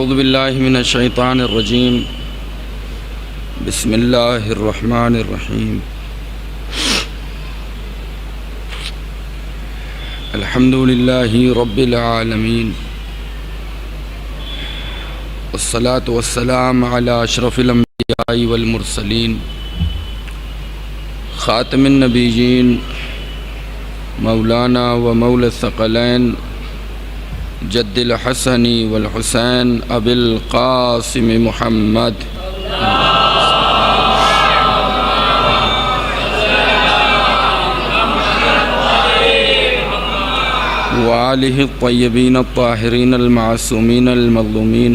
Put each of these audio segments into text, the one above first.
अऊज़ु बिल्लाहि मिनश शैतानिर रजीम। बिस्मिल्लाहिर रहमानिर रहीम। अल्हम्दुलिल्लाहि रब्बिल आलमीन। वस्सलातु वस्सलाम अला अशरफिल अंबियाइ वल मुरसलीन खातमिन नबिय्यीन मौलाना व मौला सकलैन जद्दिल हसनी वल हुसैन अबिल कासिम मुहम्मद व आलिहि तय्यबीन अत्ताहिरीन अल-मासूमीन अल-मज़लूमीन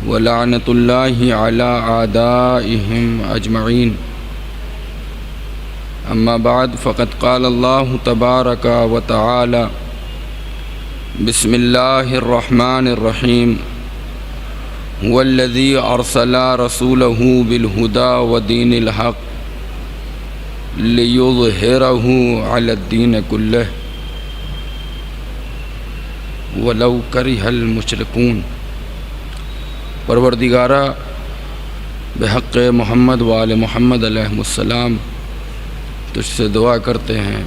व लअनतुल्लाहि अला आदाइहिम अजमईन। अम्मा बाद फ़क़द क़ाल अल्लाहु तबारक व तआला बिस्मिल्लाहिर रहमानिर रहीम हुवल्लज़ी अरसला रसूलहु बिल हुदा व दीनिल हक़ लियुज़हिरहु अलद्दीन कुल्लिहि वलौ करिहल मुशरिकून। परवरदिगारा बेहक़ मोहम्मद व आले मोहम्मद अलैहिस्सलाम तुझसे दुआ करते हैं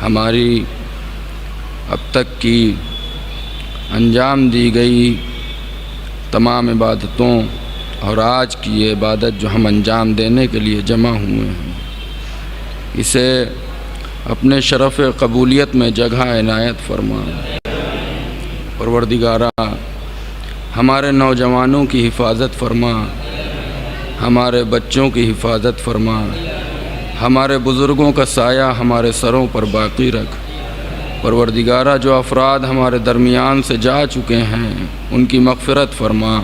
हमारी अब तक की अंजाम दी गई तमाम इबादतों और आज की ये इबादत जो हम अंजाम देने के लिए जमा हुए हैं, इसे अपने शरफ़ कबूलियत में जगह इनायत फरमा। परवरदिगारा हमारे नौजवानों की हिफाजत फरमा, हमारे बच्चों की हिफाजत फरमा, हमारे बुज़ुर्गों का साया हमारे सरों पर बाक़ी रख। परवरदिगारा जो अफराद हमारे दरमियान से जा चुके हैं उनकी मग़फ़िरत फरमा,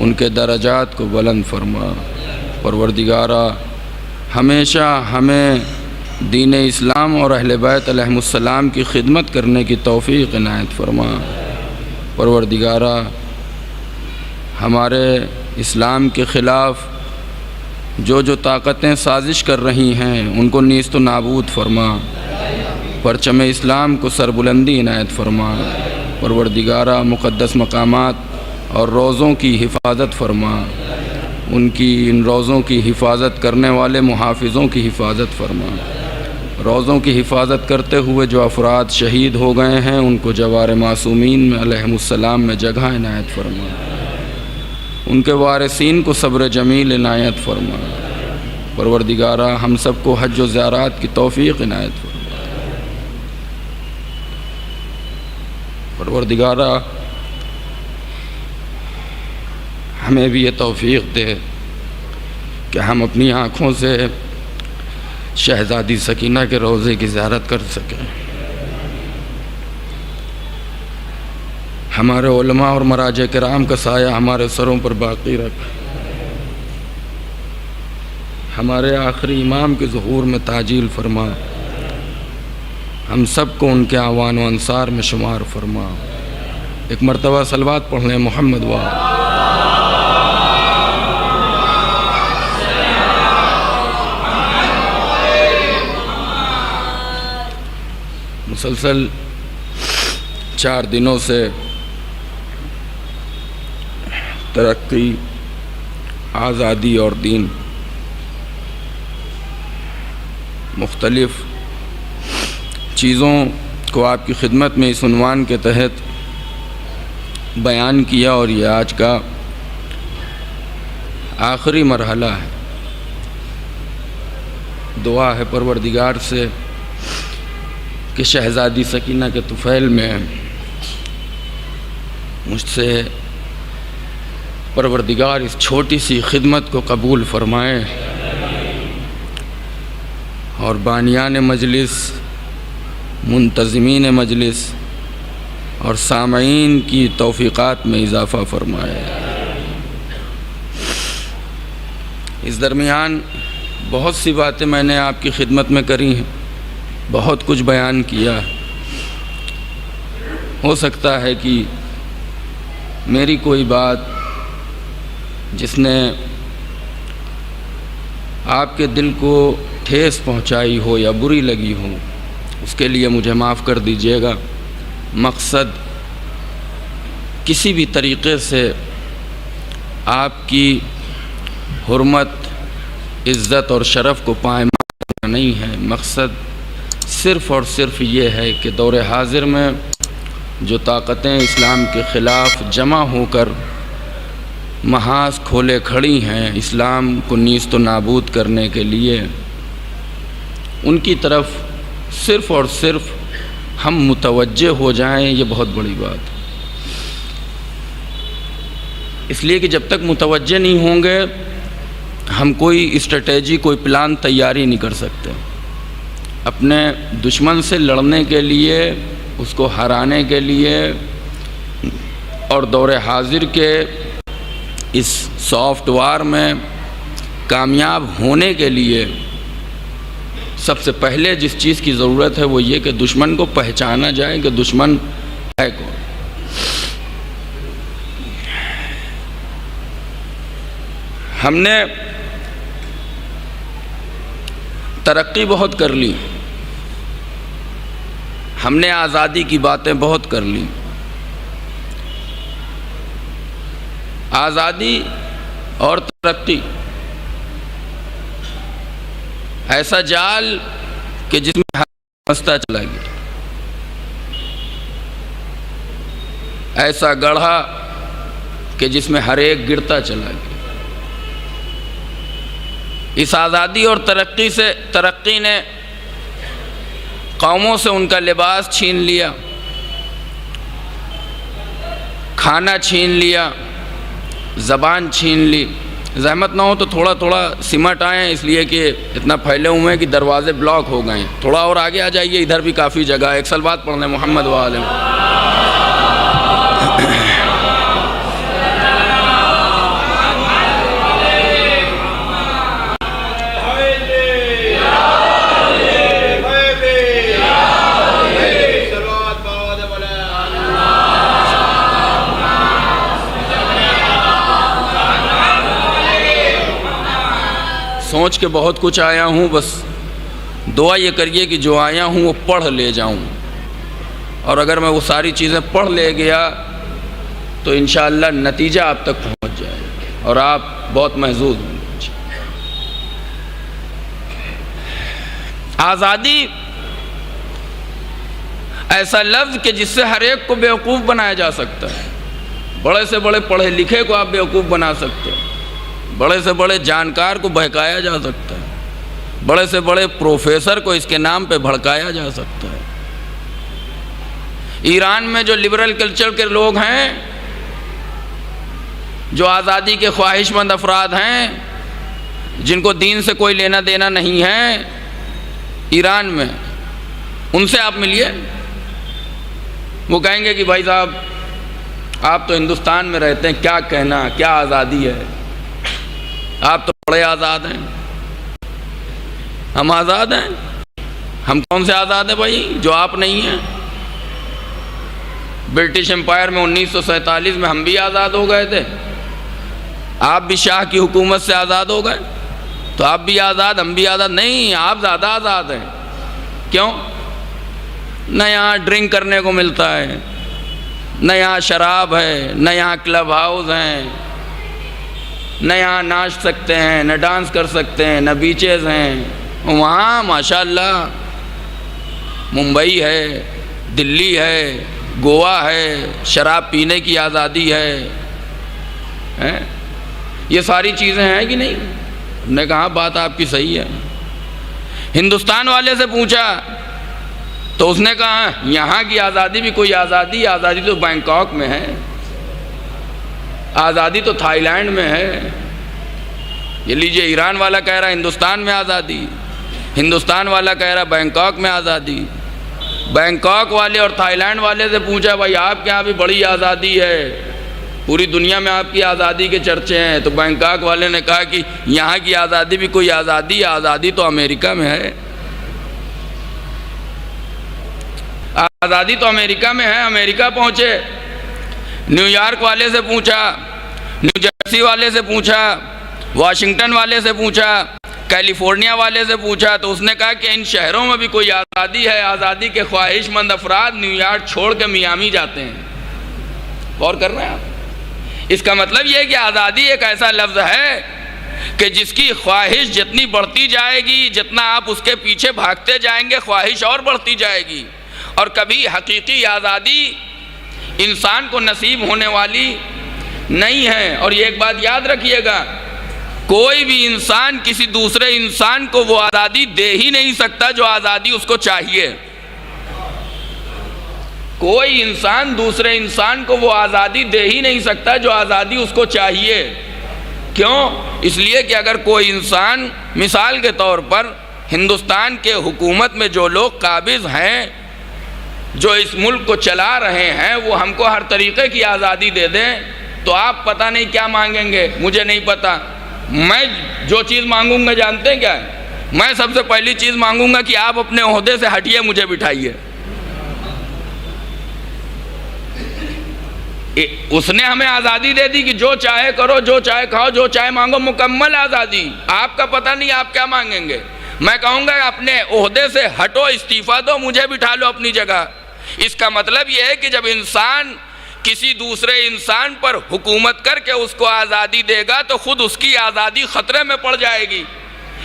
उनके दरजात को बुलंद फरमा। परवरदिगारा हमेशा हमें दीन इस्लाम और अहले बैत अलैहिमुस्सलाम की खिदमत करने की तौफ़ीक़ इनायत फरमा। परवरदिगारा हमारे इस्लाम के ख़िलाफ़ जो ताकतें साजिश कर रही हैं उनको नीस्त नाबूद फरमा। परचम इस्लाम को सरबुलंदी इनायत फरमा। परवरदिगारा मुक़द्दस मकामात और रोज़ों की हिफाजत फरमा, उनकी इन रोज़ों की हिफाजत करने वाले मुहाफ़िज़ों की हिफाजत फरमा। रोज़ों की हिफाजत करते हुए जो अफराद शहीद हो गए हैं उनको जवार मासूमीन में अलैहिमुस्सलाम में जगह इनायत फरमा। उनके वारिसीन को सब्र जमील इनायत फरमा। परवरदिगारा हम सबको हज व ज़ियारत की तौफ़ीक़ इनायत फरमा। परवरदिगारा हमें भी ये तौफ़ीक़ दे कि हम अपनी आँखों से शहज़ादी सकीना के रोज़े की ज़ियारत कर सकें। हमारे उलमा और मराजे किराम का साया हमारे सरों पर बाक़ी रख। हमारे आखिरी इमाम के ज़ुहूर में ताजील फरमा। हम सब को उनके आवान व अंसार में शुमार फरमा। एक मरतबा सलवात पढ़ लें मोहम्मद व मुसलसल 4 दिनों से तरक्की, आज़ादी और दीन मुख्तलिफ़ चीज़ों को आपकी खिदमत में इस उन्वान के तहत बयान किया और ये आज का आखिरी मरहला है। दुआ है परवरदिगार से कि शहज़ादी सकीना के तुफ़ैल में मुझसे परवरदिगार इस छोटी सी खिदमत को कबूल फ़रमाए और बानियान मजलिस, मुंतज़मीन मजलिस और सामईन की तौफ़ीक़ात में इजाफ़ा फ़रमाए। इस दरमियान बहुत सी बातें मैंने आपकी खिदमत में करी हैं, बहुत कुछ बयान किया। हो सकता है कि मेरी कोई बात जिसने आपके दिल को ठेस पहुंचाई हो या बुरी लगी हो, उसके लिए मुझे माफ़ कर दीजिएगा। मकसद किसी भी तरीक़े से आपकी हुर्मत, इज़्ज़त और शरफ़ को पायमाल करना नहीं है। मकसद सिर्फ़ और सिर्फ ये है कि दौर हाज़िर में जो ताकतें इस्लाम के ख़िलाफ़ जमा होकर महाज खोले खड़ी हैं इस्लाम को नीस्त व नाबूद करने के लिए, उनकी तरफ सिर्फ़ और सिर्फ हम मुतवज्जे हो जाएं, ये बहुत बड़ी बात है। इसलिए कि जब तक मुतवज्जे नहीं होंगे हम कोई स्ट्रेटेजी, कोई प्लान तैयारी नहीं कर सकते। अपने दुश्मन से लड़ने के लिए, उसको हराने के लिए और दौर हाजिर के इस सॉफ्ट वार में कामयाब होने के लिए सबसे पहले जिस चीज़ की ज़रूरत है वो ये कि दुश्मन को पहचाना जाए कि दुश्मन है कौन। हमने तरक्की बहुत कर ली, हमने आज़ादी की बातें बहुत कर ली। आज़ादी और तरक्की ऐसा जाल कि जिसमें हर फंसता चला गया, ऐसा गढ़ा कि जिसमें हर एक गिरता चला गया। इस आज़ादी और तरक्की ने कौमों से उनका लिबास छीन लिया, खाना छीन लिया, ज़बान छीन ली। ज़हमत ना हो तो थोड़ा थोड़ा सिमट आए, इसलिए कि इतना फैले हुए हैं कि दरवाज़े ब्लॉक हो गए। थोड़ा और आगे आ जाइए, इधर भी काफ़ी जगह है। एक सलवात पढ़ लें मोहम्मद वाले। सोच के बहुत कुछ आया हूँ, बस दुआ ये करिए कि जो आया हूँ वो पढ़ ले जाऊँ, और अगर मैं वो सारी चीज़ें पढ़ ले गया तो इंशाअल्लाह नतीजा आप तक पहुँच जाएगा और आप बहुत महजूज होंगे। आज़ादी ऐसा लफ्ज़ कि जिससे हर एक को बेवकूफ़ बनाया जा सकता है। बड़े से बड़े पढ़े लिखे को आप बेवकूफ़ बना सकते हैं, बड़े से बड़े जानकार को बहकाया जा सकता है, बड़े से बड़े प्रोफेसर को इसके नाम पे भड़काया जा सकता है। ईरान में जो लिबरल कल्चर के लोग हैं, जो आज़ादी के ख्वाहिशमंद अफराद हैं, जिनको दीन से कोई लेना देना नहीं है, ईरान में उनसे आप मिलिए, वो कहेंगे कि भाई साहब आप तो हिंदुस्तान में रहते हैं, क्या कहना, क्या आज़ादी है, आप तो बड़े आज़ाद हैं। हम आज़ाद हैं? हम कौन से आज़ाद हैं भाई जो आप नहीं हैं? ब्रिटिश एम्पायर में 1947 में हम भी आज़ाद हो गए थे, आप भी शाह की हुकूमत से आज़ाद हो गए, तो आप भी आज़ाद, हम भी आज़ाद नहीं, आप ज़्यादा आज़ाद हैं। क्यों? न यहाँ ड्रिंक करने को मिलता है, न यहाँ शराब है, न यहाँ क्लब हाउस हैं, न यहाँ नाच सकते हैं, न डांस कर सकते हैं, न बीचेज़ हैं। वहाँ माशाअल्लाह मुंबई है, दिल्ली है, गोवा है, शराब पीने की आज़ादी है? ये सारी चीज़ें हैं कि नहीं? हमने कहा बात आपकी सही है। हिंदुस्तान वाले से पूछा तो उसने कहा यहाँ की आज़ादी भी कोई आज़ादी, आज़ादी तो बैंकॉक में है, आज़ादी तो थाईलैंड में है। ये लीजिए, ईरान वाला कह रहा है हिंदुस्तान में आज़ादी, हिंदुस्तान वाला कह रहा बैंकॉक में आज़ादी। बैंकॉक वाले और थाईलैंड वाले से पूछा भाई आपके यहाँ भी बड़ी आज़ादी है, पूरी दुनिया में आपकी आज़ादी के चर्चे हैं, तो बैंकॉक वाले ने कहा कि यहाँ की आज़ादी भी कोई आज़ादी, आज़ादी तो अमेरिका में है, आज़ादी तो अमेरिका में है। अमेरिका पहुँचे, न्यूयॉर्क वाले से पूछा, न्यू जर्सी वाले से पूछा, वाशिंगटन वाले से पूछा, कैलिफोर्निया वाले से पूछा, तो उसने कहा कि इन शहरों में भी कोई आज़ादी है। आज़ादी के ख्वाहिशमंद अफराद न्यूयॉर्क छोड़ के मियामी जाते हैं, गौर कर रहे हैं आप? इसका मतलब यह है कि आज़ादी एक ऐसा लफ्ज़ है कि जिसकी ख्वाहिश जितनी बढ़ती जाएगी, जितना आप उसके पीछे भागते जाएंगे, ख्वाहिश और बढ़ती जाएगी। और कभी हकीकी आज़ादी इंसान को नसीब होने वाली नहीं है। और ये एक बात याद रखिएगा, कोई भी इंसान किसी दूसरे इंसान को वो आज़ादी दे ही नहीं सकता जो आज़ादी उसको चाहिए। कोई इंसान दूसरे इंसान को वो आज़ादी दे ही नहीं सकता जो आज़ादी उसको चाहिए। क्यों? इसलिए कि अगर कोई इंसान, मिसाल के तौर पर हिंदुस्तान के हुकूमत में जो लोग काबिज हैं, जो इस मुल्क को चला रहे हैं, वो हमको हर तरीक़े की आज़ादी दे दें तो आप पता नहीं क्या मांगेंगे, मुझे नहीं पता। मैं जो चीज़ मांगूंगा जानते हैं क्या है? मैं सबसे पहली चीज़ मांगूंगा कि आप अपने ओहदे से हटिए, मुझे बिठाइए। उसने हमें आज़ादी दे दी कि जो चाहे करो, जो चाहे खाओ, जो चाहे मांगो, मुकम्मल आज़ादी। आपका पता नहीं आप क्या मांगेंगे। मैं कहूँगा अपने ओहदे से हटो, इस्तीफ़ा दो, मुझे बिठा लो अपनी जगह। इसका मतलब यह है कि जब इंसान किसी दूसरे इंसान पर हुकूमत करके उसको आज़ादी देगा तो खुद उसकी आज़ादी ख़तरे में पड़ जाएगी।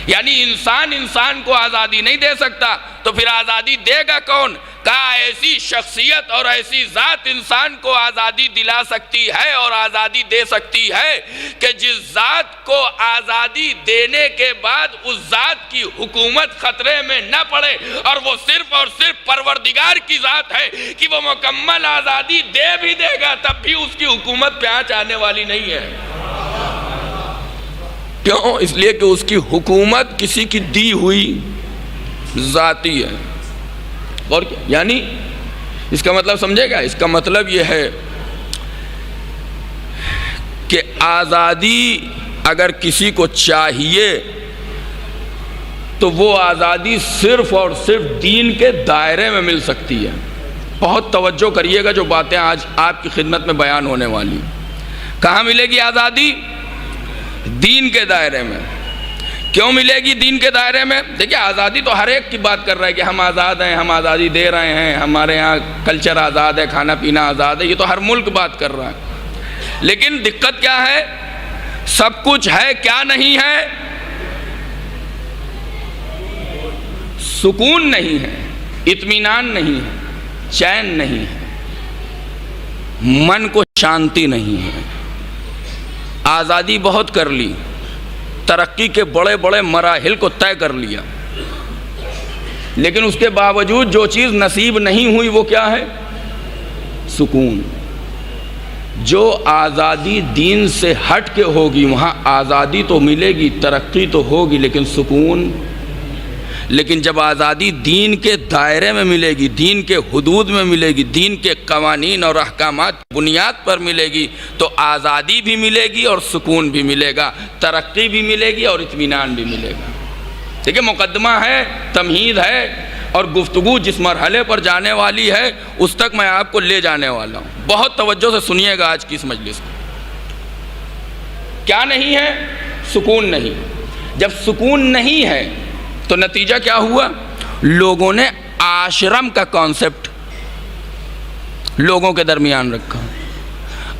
यानी इंसान इंसान को आज़ादी नहीं दे सकता, तो फिर आज़ादी देगा कौन? कहा ऐसी शख्सियत और ऐसी ज़ात इंसान को आज़ादी दिला सकती है और आज़ादी दे सकती है कि जिस ज़ात को आज़ादी देने के बाद उस ज़ात की हुकूमत ख़तरे में न पड़े, और वो सिर्फ और सिर्फ परवरदिगार की ज़ात है कि वो मुकम्मल आज़ादी दे भी देगा तब भी उसकी हुकूमत पे आँच आने वाली नहीं है। क्यों? इसलिए कि उसकी हुकूमत किसी की दी हुई ज़ाती है। और क्या? यानी इसका मतलब समझेगा? इसका मतलब यह है कि आज़ादी अगर किसी को चाहिए तो वो आज़ादी सिर्फ और सिर्फ दीन के दायरे में मिल सकती है। बहुत तवज्जो करिएगा जो बातें आज आपकी खिदमत में बयान होने वाली। कहाँ मिलेगी आज़ादी? दीन के दायरे में। क्यों मिलेगी दीन के दायरे में? देखिए, आज़ादी तो हर एक की बात कर रहा है कि हम आज़ाद हैं, हम आज़ादी दे रहे हैं, हमारे यहाँ कल्चर आज़ाद है, खाना पीना आज़ाद है, ये तो हर मुल्क बात कर रहा है। लेकिन दिक्कत क्या है? सब कुछ है, क्या नहीं है? सुकून नहीं है, इत्मीनान नहीं है, चैन नहीं है, मन को शांति नहीं है। आज़ादी बहुत कर ली, तरक्की के बड़े बड़े मराहिल को तय कर लिया, लेकिन उसके बावजूद जो चीज़ नसीब नहीं हुई वो क्या है? सुकून। जो आज़ादी दीन से हट के होगी वहाँ आज़ादी तो मिलेगी, तरक्की तो होगी, लेकिन सुकून। लेकिन जब आज़ादी दीन के दायरे में मिलेगी, दीन के हुदूद में मिलेगी, दीन के कवानीन और अहकामात बुनियाद पर मिलेगी, तो आज़ादी भी मिलेगी और सुकून भी मिलेगा, तरक्की भी मिलेगी और इत्मीनान भी मिलेगा। देखिए, मुकदमा है, तमहीद है, और गुफ्तगू जिस मरहले पर जाने वाली है उस तक मैं आपको ले जाने वाला हूँ। बहुत तवज्जो से सुनिएगा आज की इस मजलिस को। क्या नहीं है? सुकून नहीं। जब सुकून नहीं है तो नतीजा क्या हुआ? लोगों ने आश्रम का कॉन्सेप्ट लोगों के दरमियान रखा।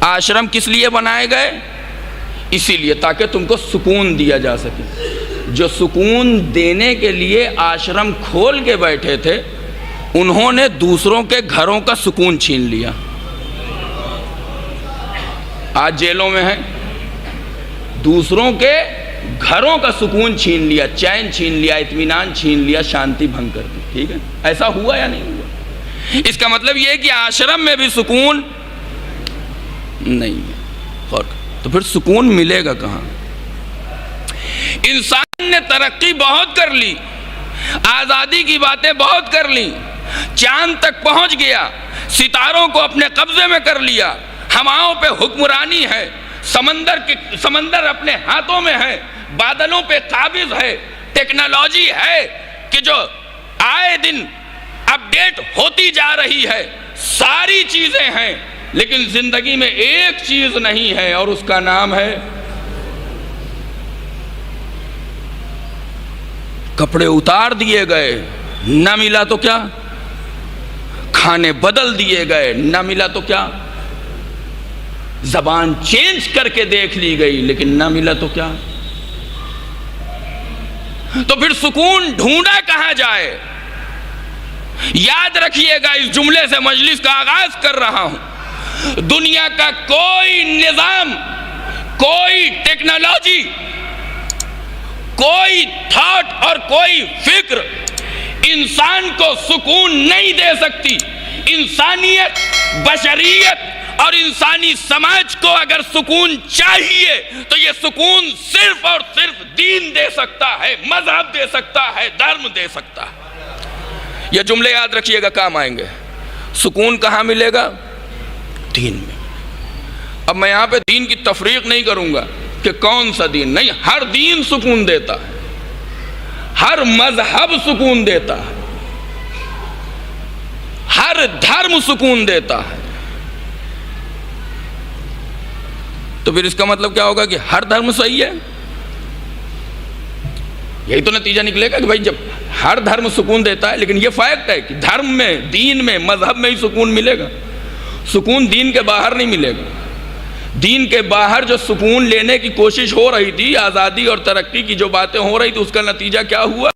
आश्रम किस लिए बनाए गए? इसीलिए ताकि तुमको सुकून दिया जा सके। जो सुकून देने के लिए आश्रम खोल के बैठे थे, उन्होंने दूसरों के घरों का सुकून छीन लिया। आज जेलों में हैं, दूसरों के घरों का सुकून छीन लिया, चैन छीन लिया, इत्मीनान छीन लिया, शांति भंग कर दी। ठीक है, ऐसा हुआ या नहीं हुआ? इसका मतलब यह है कि आश्रम में भी सुकून नहीं है। और तो फिर सुकून मिलेगा कहाँ? इंसान ने तरक्की बहुत कर ली, आज़ादी की बातें बहुत कर ली, चांद तक पहुंच गया, सितारों को अपने कब्जे में कर लिया, हवाओं पे हुक्मरानी है, समंदर अपने हाथों में है, बादलों पे काबिज है, टेक्नोलॉजी है कि जो आए दिन अपडेट होती जा रही है, सारी चीज़ें हैं, लेकिन ज़िंदगी में एक चीज़ नहीं है और उसका नाम है कपड़े उतार दिए गए, न मिला तो क्या? खाने बदल दिए गए, न मिला तो क्या? जबान चेंज करके देख ली गई, लेकिन ना मिला तो क्या? तो फिर सुकून ढूंढा कहां जाए? याद रखिएगा, इस जुमले से मजलिस का आगाज कर रहा हूं, दुनिया का कोई निजाम, कोई टेक्नोलॉजी, कोई थॉट और कोई फिक्र इंसान को सुकून नहीं दे सकती। इंसानियत, बशरियत और इंसानी समाज को अगर सुकून चाहिए तो ये सुकून सिर्फ और सिर्फ दीन दे सकता है, मजहब दे सकता है, धर्म दे सकता है। ये जुमले याद रखिएगा, काम आएंगे। सुकून कहाँ मिलेगा? दीन में। अब मैं यहाँ पे दीन की तफरीक नहीं करूँगा कि कौन सा दीन, नहीं, हर दीन सुकून देता है, हर मजहब सुकून देता है, हर धर्म सुकून देता है। तो फिर इसका मतलब क्या होगा कि हर धर्म सही है? यही तो नतीजा निकलेगा कि भाई जब हर धर्म सुकून देता है, लेकिन ये फैक्ट है कि धर्म में, दीन में, मजहब में ही सुकून मिलेगा। सुकून दीन के बाहर नहीं मिलेगा। दीन के बाहर जो सुकून लेने की कोशिश हो रही थी, आज़ादी और तरक्की की जो बातें हो रही थी, उसका नतीजा क्या हुआ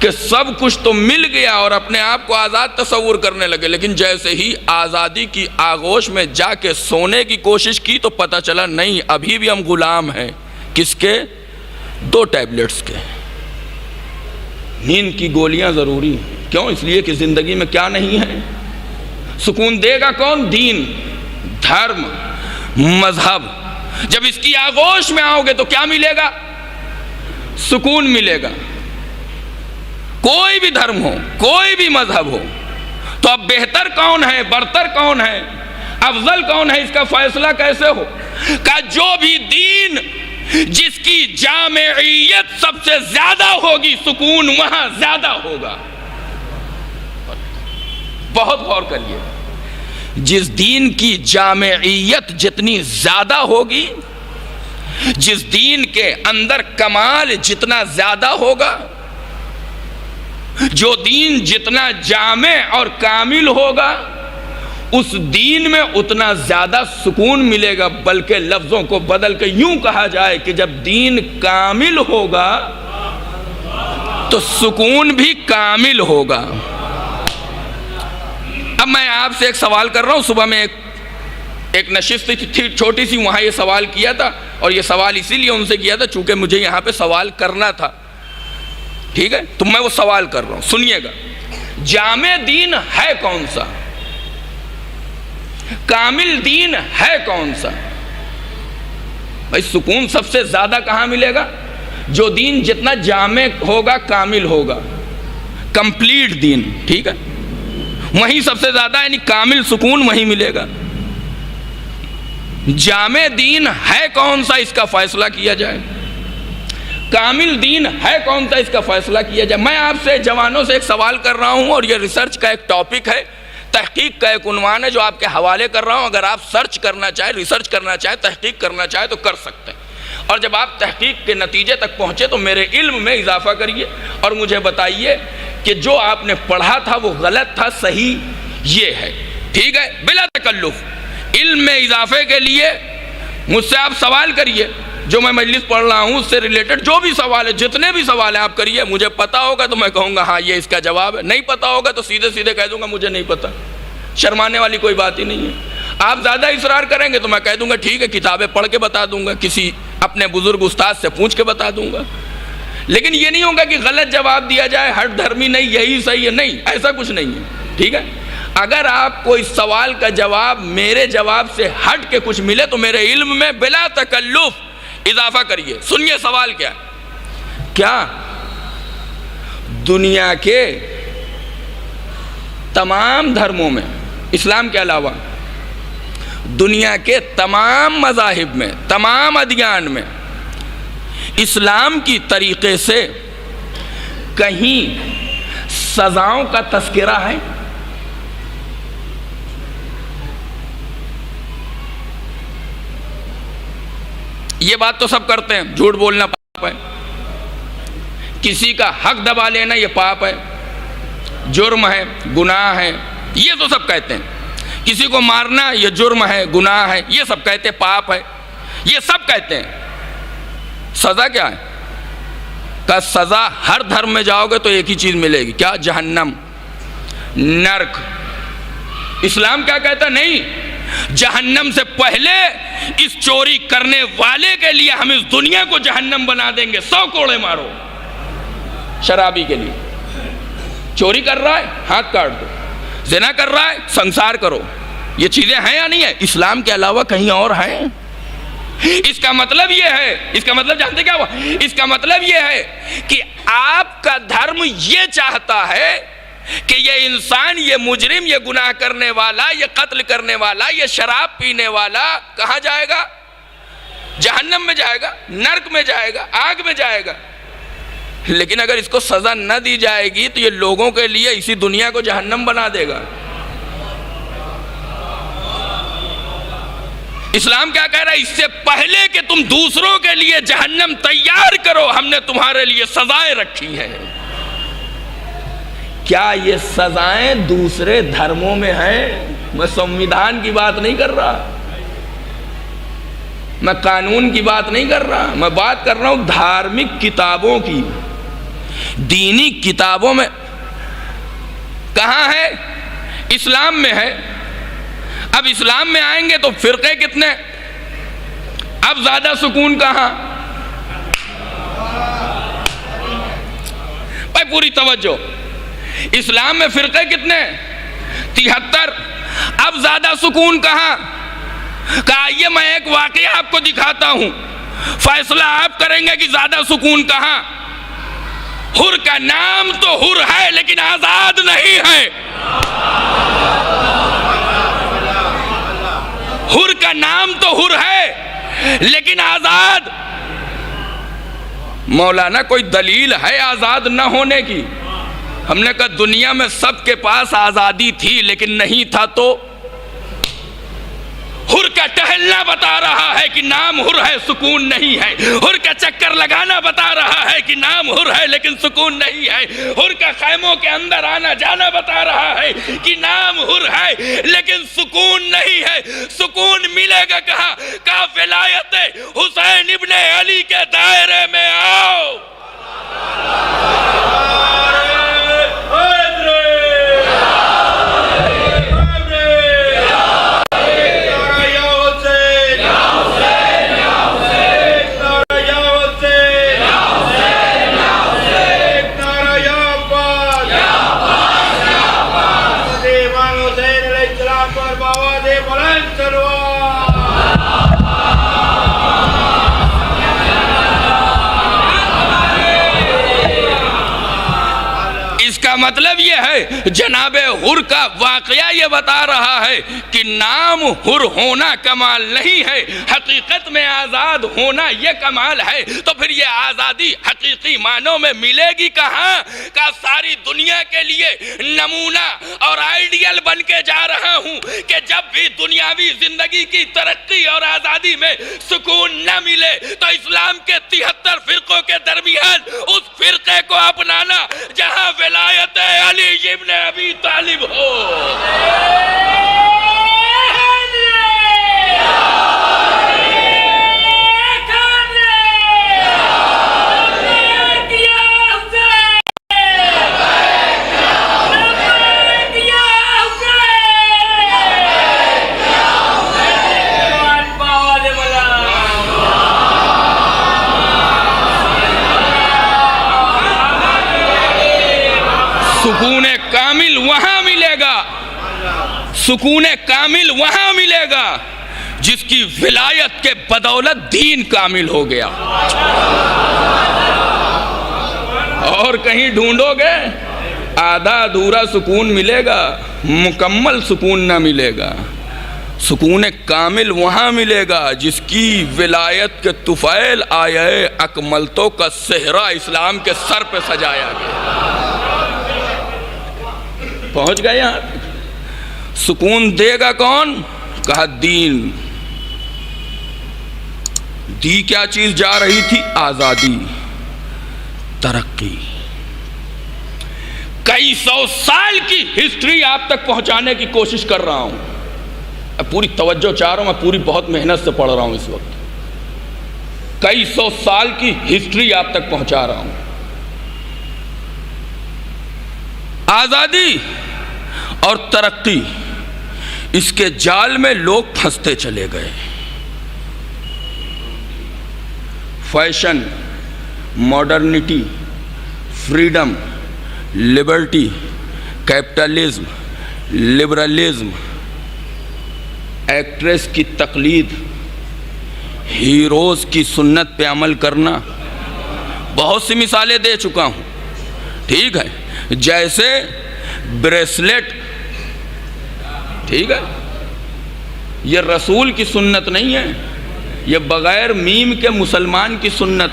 कि सब कुछ तो मिल गया और अपने आप को आज़ाद तस्वुर करने लगे, लेकिन जैसे ही आज़ादी की आगोश में जाके सोने की कोशिश की तो पता चला नहीं, अभी भी हम गुलाम हैं। किसके? 2 टैबलेट्स के। नींद की गोलियां ज़रूरी हैं। क्यों? इसलिए कि ज़िंदगी में क्या नहीं है? सुकून देगा कौन? दीन, धर्म, मजहब। जब इसकी आगोश में आओगे तो क्या मिलेगा? सुकून मिलेगा। कोई भी धर्म हो, कोई भी मजहब हो, तो अब बेहतर कौन है, बरतर कौन है, अफजल कौन है, इसका फैसला कैसे हो? का जो भी दीन जिसकी जामेइयत सबसे ज्यादा होगी, सुकून वहां ज्यादा होगा। बहुत गौर करिए, जिस दीन की जामेइयत जितनी ज्यादा होगी, जिस दीन के अंदर कमाल जितना ज्यादा होगा, जो दीन जितना जामे और कामिल होगा, उस दीन में उतना ज्यादा सुकून मिलेगा। बल्कि लफ्जों को बदल के यूं कहा जाए कि जब दीन कामिल होगा तो सुकून भी कामिल होगा। अब मैं आपसे एक सवाल कर रहा हूं। सुबह में एक नशिस्त थी छोटी सी, वहां ये सवाल किया था, और ये सवाल इसीलिए उनसे किया था चूंकि मुझे यहां पे सवाल करना था। ठीक है, तो मैं वो सवाल कर रहा हूं, सुनिएगा। जामे दीन है कौन सा? कामिल दीन है कौन सा? भाई सुकून सबसे ज्यादा कहां मिलेगा? जो दीन जितना जामे होगा, कामिल होगा, कंप्लीट दीन। ठीक है, वहीं सबसे ज्यादा यानी कामिल सुकून वहीं मिलेगा। जामे दीन है कौन सा, इसका फैसला किया जाए। कामिल दीन है कौन सा, इसका फैसला किया जाए। मैं आपसे जवानों से एक सवाल कर रहा हूं, और यह रिसर्च का एक टॉपिक है, तहकीक का एक उन्वान है जो आपके हवाले कर रहा हूं। अगर आप सर्च करना चाहें, रिसर्च करना चाहें, तहकीक करना चाहें तो कर सकते हैं। और जब आप तहकीक के नतीजे तक पहुंचे तो मेरे इल्म में इजाफा करिए और मुझे बताइए कि जो आपने पढ़ा था वो गलत था, सही ये है। ठीक है, बिला तकल्लुफ इल्म में इजाफे के लिए मुझसे आप सवाल करिए। जो मैं मजलिस पढ़ रहा हूँ उससे रिलेटेड जो भी सवाल है, जितने भी सवाल हैं आप करिए। मुझे पता होगा तो मैं कहूँगा हाँ ये इसका जवाब है, नहीं पता होगा तो सीधे सीधे कह दूंगा मुझे नहीं पता। शर्माने वाली कोई बात ही नहीं है। आप ज़्यादा इसरार करेंगे तो मैं कह दूंगा ठीक है, किताबें पढ़ के बता दूंगा, किसी अपने बुजुर्ग उस्ताद से पूछ के बता दूंगा। लेकिन ये नहीं होगा कि गलत जवाब दिया जाए, हट धर्मी नहीं, यही सही है, नहीं, ऐसा कुछ नहीं है। ठीक है, अगर आपको इस सवाल का जवाब मेरे जवाब से हट के कुछ मिले तो मेरे इल्म में बिला तकल्लुफ इजाफा करिए। सुनिए सवाल क्या? क्या दुनिया के तमाम धर्मों में, इस्लाम के अलावा दुनिया के तमाम मज़ाहिब में, तमाम अदियान में इस्लाम की तरीके से कहीं सजाओं का तस्करा है? ये बात तो सब करते हैं, झूठ बोलना पाप है, किसी का हक दबा लेना ये पाप है, जुर्म है, गुनाह है, ये तो सब कहते हैं। किसी को मारना ये जुर्म है, गुनाह है, ये सब कहते, पाप है, ये सब कहते हैं। सज़ा क्या है? का सज़ा हर धर्म में जाओगे तो एक ही चीज़ मिलेगी, क्या? जहन्नम, नरक। इस्लाम क्या कहता? नहीं, जहन्नम से पहले इस चोरी करने वाले के लिए हम इस दुनिया को जहन्नम बना देंगे। 100 कोड़े मारो शराबी के लिए। चोरी कर रहा है, हाथ काट दो। ज़िना कर रहा है, संसार करो। ये चीज़ें हैं या नहीं है? इस्लाम के अलावा कहीं और हैं? इसका मतलब ये है, इसका मतलब जानते क्या हुआ? इसका मतलब ये है कि आपका धर्म ये चाहता है कि ये इंसान, ये मुजरिम, ये गुनाह करने वाला, ये कत्ल करने वाला, ये शराब पीने वाला कहाँ जाएगा? जहन्नम में जाएगा, नरक में जाएगा, आग में जाएगा। लेकिन अगर इसको सज़ा न दी जाएगी तो ये लोगों के लिए इसी दुनिया को जहन्नम बना देगा। इस्लाम क्या कह रहा है? इससे पहले कि तुम दूसरों के लिए जहन्नम तैयार करो, हमने तुम्हारे लिए सजाएं रखी हैं। क्या ये सजाएं दूसरे धर्मों में हैं? मैं संविधान की बात नहीं कर रहा, मैं कानून की बात नहीं कर रहा, मैं बात कर रहा हूं धार्मिक किताबों की, दीनी किताबों में। कहां है? इस्लाम में है। अब इस्लाम में आएंगे तो फिरके कितने? अब ज्यादा सुकून कहां? भाई पूरी तवज्जो। इस्लाम में फिरके कितने? 73। अब ज्यादा सुकून कहां? कहा आइए मैं एक वाकया आपको दिखाता हूं, फैसला आप करेंगे कि ज्यादा सुकून कहां। हुर का नाम तो हुर है लेकिन आजाद नहीं है। हुर का नाम तो हुर है लेकिन आजाद। मौलाना कोई दलील है आजाद न होने की? हमने कहा दुनिया में सबके पास आजादी थी लेकिन नहीं था तो? हुर का टहलना बता रहा है कि नाम हुर है, सुकून नहीं है। हुर का चक्कर लगाना बता रहा है कि नाम हुर है लेकिन सुकून नहीं है। हुर का खैमों के अंदर आना जाना बता रहा है कि नाम हुर है लेकिन सुकून नहीं है। सुकून मिलेगा कहाँ? का विलायत हुसैन इब्ने अली के दायरे में आओ। मतलब ये है जनाबे हुर का वाकया ये बता रहा है कि नाम हुर होना कमाल नहीं है, हकीकत में आज़ाद होना ये कमाल है। तो फिर ये आज़ादी हकीकी मानों में मिलेगी कहाँ? का सारी दुनिया के लिए नमूना और आइडियल बन के जा रहा हूँ कि जब भी दुनियावी जिंदगी की तरक्की और आज़ादी में सुकून न मिले तो इस्लाम के 73 फिरकों के दरमियान उस फिरके को अपनाना जहाँ विलायत अली इब्ने अबी तालिब हो। सुकून कामिल वहां मिलेगा, सुकून कामिल वहां मिलेगा जिसकी विलायत के बदौलत दीन कामिल हो गया। और कहीं ढूंढोगे आधा अधूरा सुकून मिलेगा, मुकम्मल सुकून न मिलेगा। सुकून कामिल वहाँ मिलेगा जिसकी विलायत के तुफैल आए अकमलतों का सेहरा इस्लाम के सर पे सजाया गया। पहुँच गए यहाँ। सुकून देगा कौन? कहा दीन। दी क्या चीज जा रही थी? आजादी, तरक्की। कई सौ साल की हिस्ट्री आप तक पहुंचाने की कोशिश कर रहा हूं। पूरी तवज्जो चाह रहा हूँ, मैं पूरी बहुत मेहनत से पढ़ रहा हूँ इस वक्त, कई सौ साल की हिस्ट्री आप तक पहुंचा रहा हूं। आजादी और तरक्की, इसके जाल में लोग फंसते चले गए। Fashion, modernity, freedom, liberty, capitalism, liberalism, actress की तकलीद, हीरोज़ की सुन्नत पे अमल करना, बहुत सी मिसालें दे चुका हूँ, ठीक है। जैसे ब्रेसलेट, ठीक है, ये रसूल की सुन्नत नहीं है, ये बगैर मीम के मुसलमान की सुन्नत,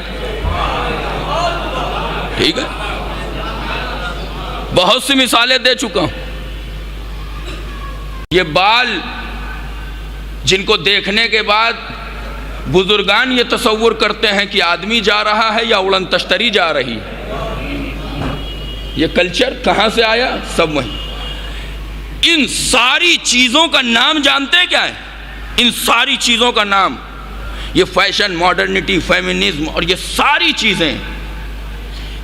ठीक है। बहुत सी मिसालें दे चुका हूँ। ये बाल जिनको देखने के बाद बुजुर्गान ये तसव्वुर करते हैं कि आदमी जा रहा है या उड़न तश्तरी जा रही, ये कल्चर कहाँ से आया? सब वही। इन सारी चीज़ों का नाम जानते हैं क्या है? इन सारी चीज़ों का नाम, ये फैशन, मॉडर्निटी, फेमिनिज्म और ये सारी चीज़ें,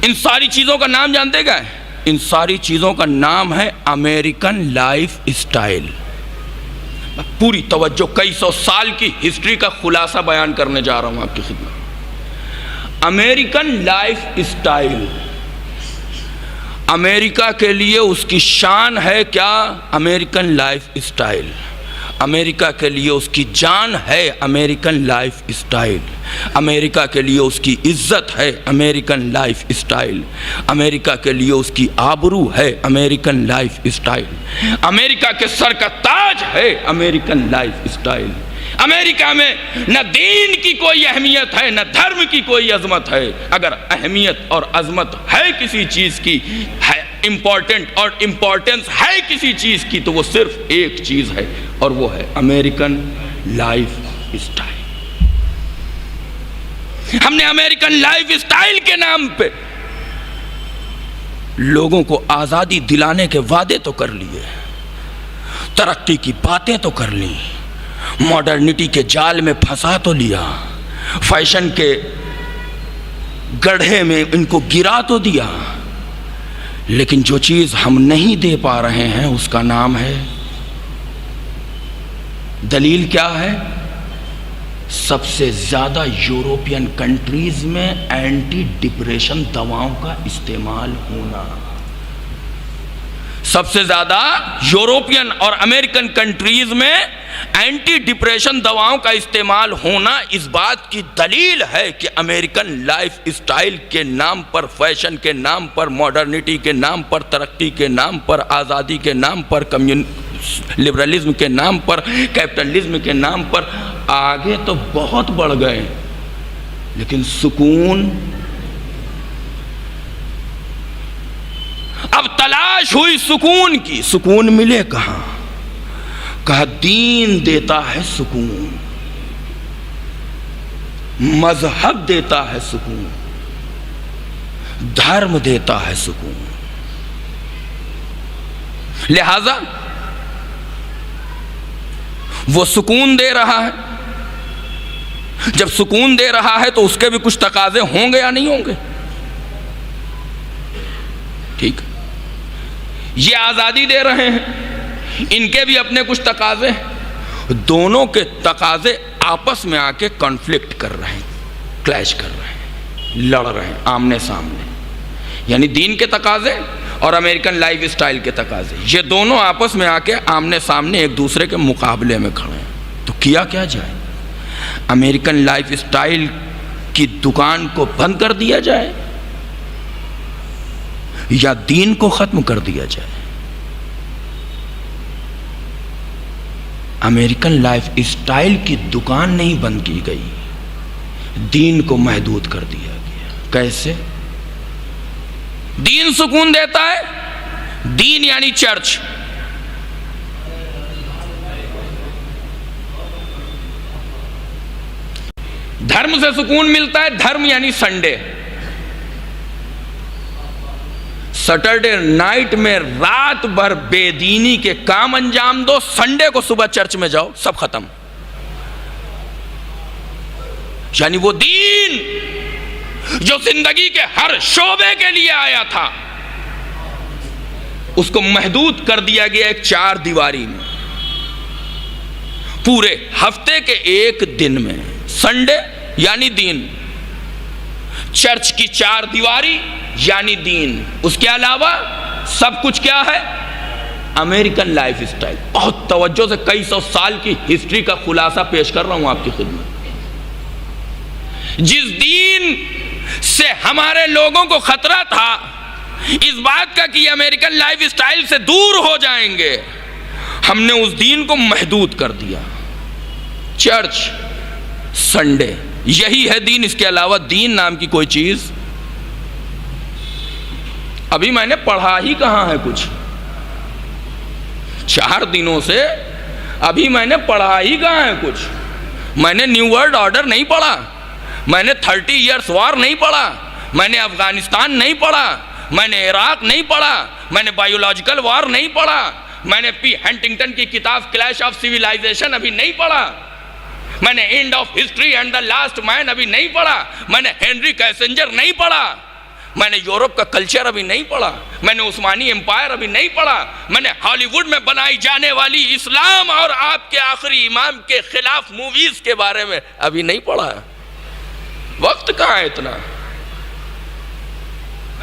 इन सारी चीज़ों का नाम जानते हैं क्या है? इन सारी चीज़ों का नाम है अमेरिकन लाइफ स्टाइल। पूरी तवज्जो, कई सौ साल की हिस्ट्री का खुलासा बयान करने जा रहा हूं आपकी खिदमत। अमेरिकन लाइफ स्टाइल, अमेरिका के लिए उसकी शान है क्या? American life style. अमेरिका के लिए उसकी जान है अमेरिकन लाइफ स्टाइल। अमेरिका के लिए उसकी इज्जत है अमेरिकन लाइफ स्टाइल। अमेरिका के लिए उसकी आबरू है अमेरिकन लाइफ स्टाइल। अमेरिका के सर का ताज है अमेरिकन लाइफ स्टाइल। अमेरिका में न दीन की कोई अहमियत है, न धर्म की कोई अजमत है। अगर अहमियत और अजमत है किसी चीज़ की, है इम्पोर्टेंट और इम्पोर्टेंस है किसी चीज़ की, तो वो सिर्फ एक चीज़ है और वो है अमेरिकन लाइफ स्टाइल। हमने अमेरिकन लाइफ स्टाइल के नाम पे लोगों को आज़ादी दिलाने के वादे तो कर लिए, तरक्की की बातें तो कर ली, मॉडर्निटी के जाल में फंसा तो लिया, फैशन के गड्ढे में इनको गिरा तो दिया, लेकिन जो चीज़ हम नहीं दे पा रहे हैं उसका नाम है, दलील क्या है? सबसे ज़्यादा यूरोपियन कंट्रीज़ में एंटी डिप्रेशन दवाओं का इस्तेमाल होना। सबसे ज़्यादा यूरोपियन और अमेरिकन कंट्रीज़ में एंटी डिप्रेशन दवाओं का इस्तेमाल होना इस बात की दलील है कि अमेरिकन लाइफ स्टाइल के नाम पर, फैशन के नाम पर, मॉडर्निटी के नाम पर, तरक्की के नाम पर, आज़ादी के नाम पर, लिबरलिज्म के नाम पर, कैपिटलिज्म के नाम पर आगे तो बहुत बढ़ गए, लेकिन सुकून, अब तलाश हुई सुकून की। सुकून मिले कहां? कहा दीन देता है सुकून, मजहब देता है सुकून, धर्म देता है सुकून। लिहाजा वो सुकून दे रहा है। जब सुकून दे रहा है तो उसके भी कुछ तकाजे होंगे या नहीं होंगे? ठीक, ये आज़ादी दे रहे हैं, इनके भी अपने कुछ तकाजे हैं। दोनों के तकाजे आपस में आके कॉन्फ्लिक्ट कर रहे हैं, क्लैश कर रहे हैं, लड़ रहे हैं आमने सामने। यानी दीन के तकाजे और अमेरिकन लाइफ स्टाइल के तकाजे, ये दोनों आपस में आके आमने सामने एक दूसरे के मुकाबले में खड़े हैं। तो किया क्या जाए? अमेरिकन लाइफ स्टाइल की दुकान को बंद कर दिया जाए या दीन को खत्म कर दिया जाए? अमेरिकन लाइफ स्टाइल की दुकान नहीं बंद की गई, दीन को महदूद कर दिया गया। कैसे? दीन सुकून देता है, दीन यानी चर्च। धर्म से सुकून मिलता है, धर्म यानी संडे। सैटरडे नाइट में रात भर बेदीनी के काम अंजाम दो, संडे को सुबह चर्च में जाओ, सब खत्म। यानी वो दीन जो जिंदगी के हर शोबे के लिए आया था, उसको महदूद कर दिया गया एक चार दीवारी में। पूरे हफ्ते के एक दिन में, संडे यानी दीन, चर्च की चार दीवारी यानी दीन, उसके अलावा सब कुछ क्या है? American life style. बहुत तवज्जो से कई सौ साल की हिस्ट्री का खुलासा पेश कर रहा हूं आपकी खिदमत। जिस दीन से हमारे लोगों को खतरा था इस बात का कि अमेरिकन लाइफ स्टाइल से दूर हो जाएंगे, हमने उस दीन को महदूद कर दिया। चर्च, संडे, यही है दीन। इसके अलावा दीन नाम की कोई चीज अभी मैंने पढ़ा ही कहां है कुछ। 4 दिनों से अभी मैंने पढ़ा ही कहां है कुछ। मैंने न्यू वर्ल्ड ऑर्डर नहीं पढ़ा, मैंने 30 ईयर्स वॉर नहीं पढ़ा, मैंने अफगानिस्तान नहीं पढ़ा, मैंने इराक नहीं पढ़ा, मैंने बायोलॉजिकल वॉर नहीं पढ़ा, मैंने पी हंटिंगटन की किताब क्लैश ऑफ सिविलाइजेशन अभी नहीं पढ़ा, मैंने end of history and the last man अभी नहीं पढ़ा, मैंने हेनरी कैसेंजर नहीं पढ़ा, मैंने यूरोप का कल्चर अभी नहीं पढ़ा, मैंने उस्मानी एम्पायर अभी नहीं पढ़ा, मैंने हॉलीवुड में बनाई जाने वाली इस्लाम और आपके आखिरी इमाम के खिलाफ मूवीज के बारे में अभी नहीं पढ़ा। वक्त कहाँ है इतना?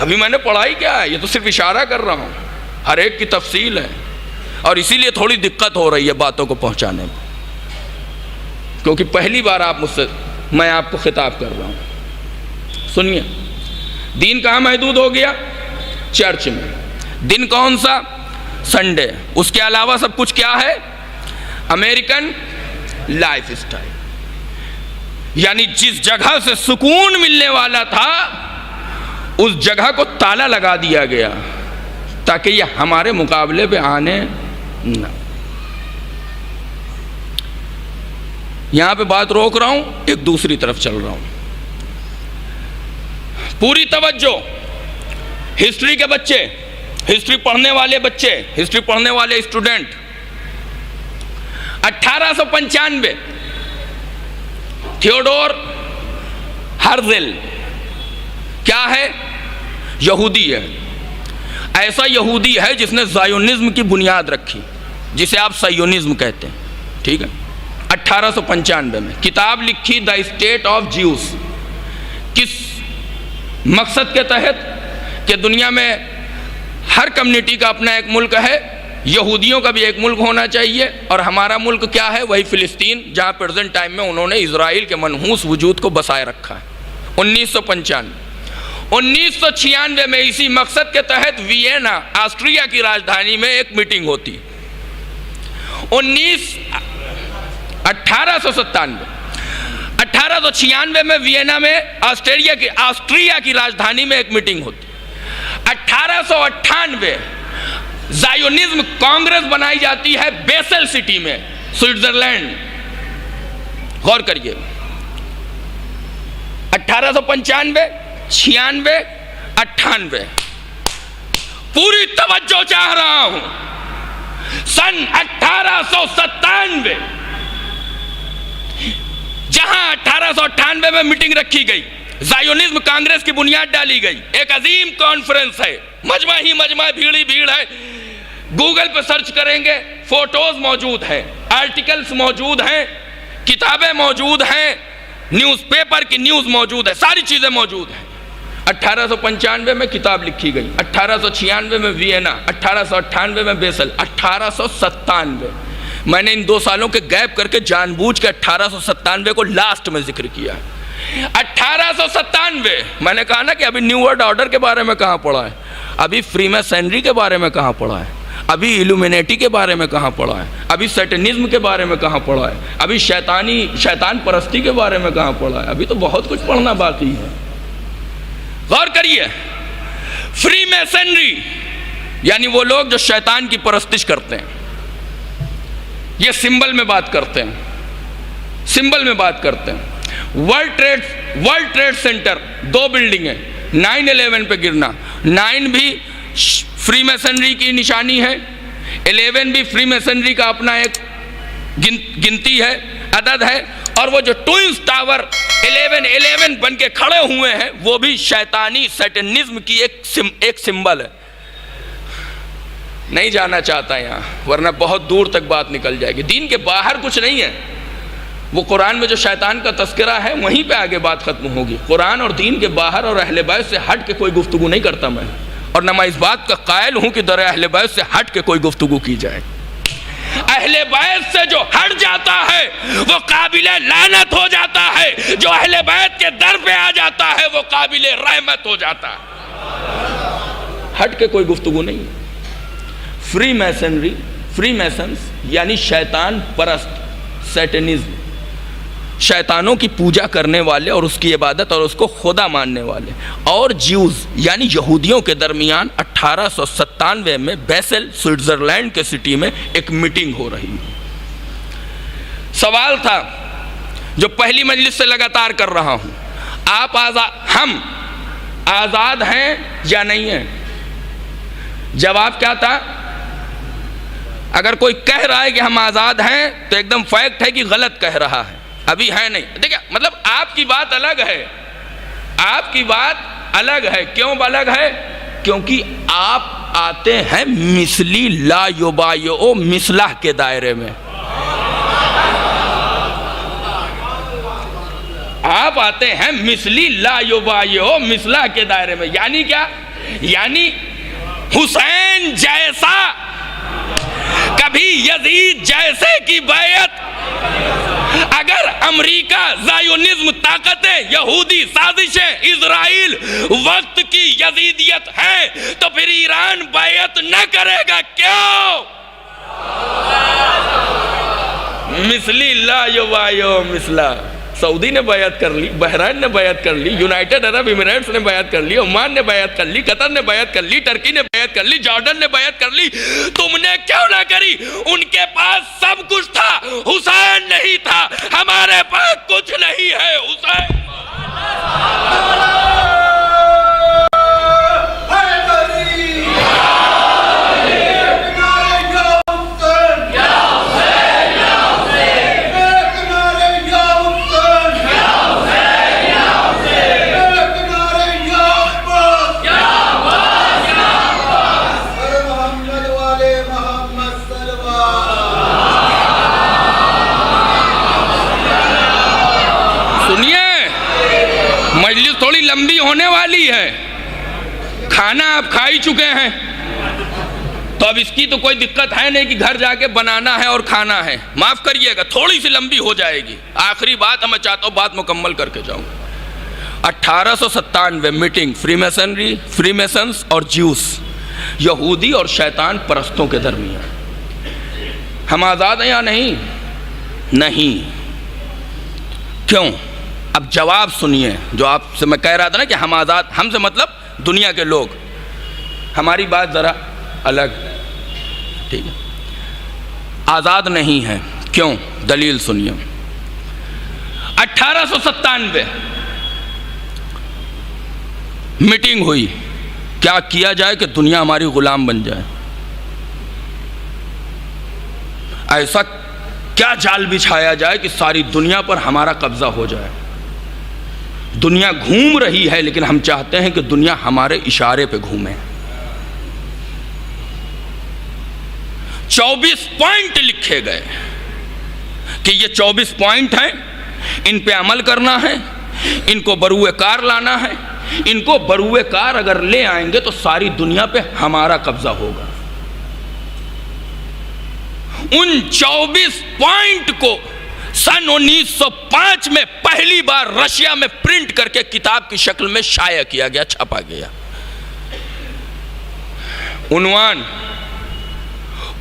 अभी मैंने पढ़ाई क्या है? ये तो सिर्फ इशारा कर रहा हूं, हर एक की तफसील है, और इसीलिए थोड़ी दिक्कत हो रही है बातों को पहुंचाने में, क्योंकि पहली बार मैं आपको खिताब कर रहा हूं। सुनिए, दिन कहाँ महदूद हो गया? चर्च में। दिन कौन सा? संडे। उसके अलावा सब कुछ क्या है? American life style. यानी जिस जगह से सुकून मिलने वाला था उस जगह को ताला लगा दिया गया ताकि ये हमारे मुकाबले पे आने ना। यहां पे बात रोक रहा हूं, एक दूसरी तरफ चल रहा हूं। पूरी तवज्जो। हिस्ट्री के बच्चे, हिस्ट्री पढ़ने वाले बच्चे, हिस्ट्री पढ़ने वाले स्टूडेंट, 1895 थियोडोर हर्ज़ल क्या है? यहूदी है। ऐसा यहूदी है जिसने ज़ायोनिज्म की बुनियाद रखी, जिसे आप सायोनिज्म कहते हैं, ठीक है। 1895 में किताब लिखी द स्टेट ऑफ ज्यूस। किस मकसद के तहत? कि दुनिया में हर कम्युनिटी का अपना एक मुल्क है, यहूदियों का भी एक मुल्क होना चाहिए, और हमारा मुल्क क्या है? वही फ़िलिस्तीन, जहाँ प्रेजेंट टाइम में उन्होंने इजराइल के मनहूस वजूद को बसाए रखा है। 1995 1996 में इसी मकसद के तहत वियना, ऑस्ट्रिया की राजधानी में एक मीटिंग होती। 1896 में वियना में ऑस्ट्रिया की राजधानी में एक मीटिंग होती। 1898 ज़ायोनिज्म कांग्रेस बनाई जाती है बेसल सिटी में, स्विट्जरलैंड। गौर करिए, 1895, 96, 98। पूरी तवज्जो चाह रहा हूं। सन 1897 जहां 1898 में मीटिंग रखी गई, ज़ायोनिज्म कांग्रेस की बुनियाद डाली गई, एक अजीम कॉन्फ्रेंस है, मजमा ही मजमा, भीड़ ही भीड़ है। गूगल पे सर्च करेंगे, फोटोज मौजूद हैं, आर्टिकल्स मौजूद हैं, किताबें मौजूद हैं, न्यूज़पेपर की न्यूज़ मौजूद है, सारी चीज़ें मौजूद हैं। 1895 में किताब लिखी गई, 1896 में वियना, 1898 में बेसल, 1897 मैंने इन 2 सालों के गैप करके जानबूझ के 1897 को लास्ट में जिक्र किया। 1897 मैंने कहा ना कि अभी न्यू वर्ल्ड ऑर्डर के बारे में कहाँ पढ़ा है, अभी फ्रीमेसनरी के बारे में कहाँ पढ़ा है, अभी इल्यूमिनेटी के बारे में कहाँ पढ़ा है, अभी सैटनिज्म के बारे में कहाँ पढ़ा है, अभी शैतान परस्ती के बारे में कहाँ पढ़ा है। अभी तो बहुत कुछ पढ़ना बाकी है। गौर करिए, फ्रीमेसनरी यानी वो लोग जो शैतान की परस्तिश करते हैं, ये सिंबल में बात करते हैं, सिंबल में बात करते हैं। वर्ल्ड ट्रेड सेंटर 2 बिल्डिंग है, 9/11 पे गिरना, 9 भी फ्री मैसनरी की निशानी है। 11 भी फ्री मैसनरी का अपना एक गिनती है, अदद है। और वो जो ट्विंस टावर 11 बन के खड़े हुए हैं वो भी शैतानी सैटनिज्म की एक सिंबल है। नहीं जाना चाहता यहाँ, वरना बहुत दूर तक बात निकल जाएगी। दीन के बाहर कुछ नहीं है, वो कुरान में जो शैतान का तस्करा है वहीं पे आगे बात खत्म होगी। कुरान और दीन के बाहर और अहले बैत से हट के कोई गुफ्तगू नहीं करता मैं, और न मैं इस बात का कायल हूँ कि दर अहले बैत से हट के कोई गुफ्तगू की जाए। अहले बैत से जो हट जाता है वो काबिले लानत हो जाता है, जो अहले बैत के दर पे आ जाता है वो काबिले रहमत हो जाता है। हट के कोई गुफ्तगू नहीं। फ्री मैसनरी, फ्री मैसन्स यानी शैतान परस्त, सैटनिज्म, शैतानों की पूजा करने वाले और उसकी इबादत और उसको खुदा मानने वाले। और ज्यूज़ यानी यहूदियों के दरमियान 1897 में बेसेल स्विट्ज़रलैंड के सिटी में एक मीटिंग हो रही है। सवाल था जो पहली मजलिस से लगातार कर रहा हूँ, हम आज़ाद हैं या नहीं हैं? जवाब क्या था? अगर कोई कह रहा है कि हम आज़ाद हैं तो एकदम फैक्ट है कि गलत कह रहा है, अभी है नहीं। देखिए, मतलब आपकी बात अलग है, आपकी बात अलग है। क्यों अलग है? क्योंकि आप आते हैं मिसली ला युबायो मिसलाह के दायरे में। आप आते हैं मिसली ला युबायो मिसलाह के दायरे में। यानी क्या? यानी हुसैन जैसा, कभी यजीद जैसे की बैत अगर अमेरिका, ज़ायोनिज्म, ताकतें, यहूदी साजिशें, इजराइल वक्त की यजीदियत है तो फिर ईरान बैत न करेगा क्यों? मिसली ला युबायो मिसला। सऊदी ने बैत कर ली, बहरीन ने बैत कर ली, यूनाइटेड अरब इमिरेट्स ने बैत कर ली, ओमान ने बैत कर ली, कतर ने बैत कर ली, टर्की ने बैत कर ली, जॉर्डन ने बैत कर ली। तुमने क्यों ना करी? उनके पास सब कुछ था, हुसैन नहीं था। हमारे पास कुछ नहीं है, हुसैन। थोड़ी लंबी होने वाली है, खाना आप खा ही चुके हैं तो अब इसकी तो कोई दिक्कत है नहीं कि घर जाके बनाना है और खाना है। माफ करिएगा, थोड़ी सी लंबी हो जाएगी। आखिरी बात मैं चाहता हूँ बात मुकम्मल करके जाऊँ। 1897 meeting free masonry, free masons और ज्यूस, यहूदी और शैतान परस्तों के दरमियान। हम आज़ाद हैं या नहीं? नहीं। क्यों? अब जवाब सुनिए। जो आपसे मैं कह रहा था ना कि हम आज़ाद, हमसे मतलब दुनिया के लोग, हमारी बात ज़रा अलग, ठीक है? आज़ाद नहीं है। क्यों? दलील सुनिए। 1897 मीटिंग हुई, क्या किया जाए कि दुनिया हमारी गुलाम बन जाए। ऐसा क्या जाल बिछाया जाए कि सारी दुनिया पर हमारा कब्जा हो जाए। दुनिया घूम रही है लेकिन हम चाहते हैं कि दुनिया हमारे इशारे पे घूमे। 24 पॉइंट लिखे गए कि ये 24 पॉइंट हैं, इन पे अमल करना है, इनको बरूए कार लाना है। इनको बरूए कार अगर ले आएंगे तो सारी दुनिया पे हमारा कब्जा होगा। उन 24 पॉइंट को सन 1905 में पहली बार रशिया में प्रिंट करके किताब की शक्ल में शाया किया गया, छपा गया। उन्वान,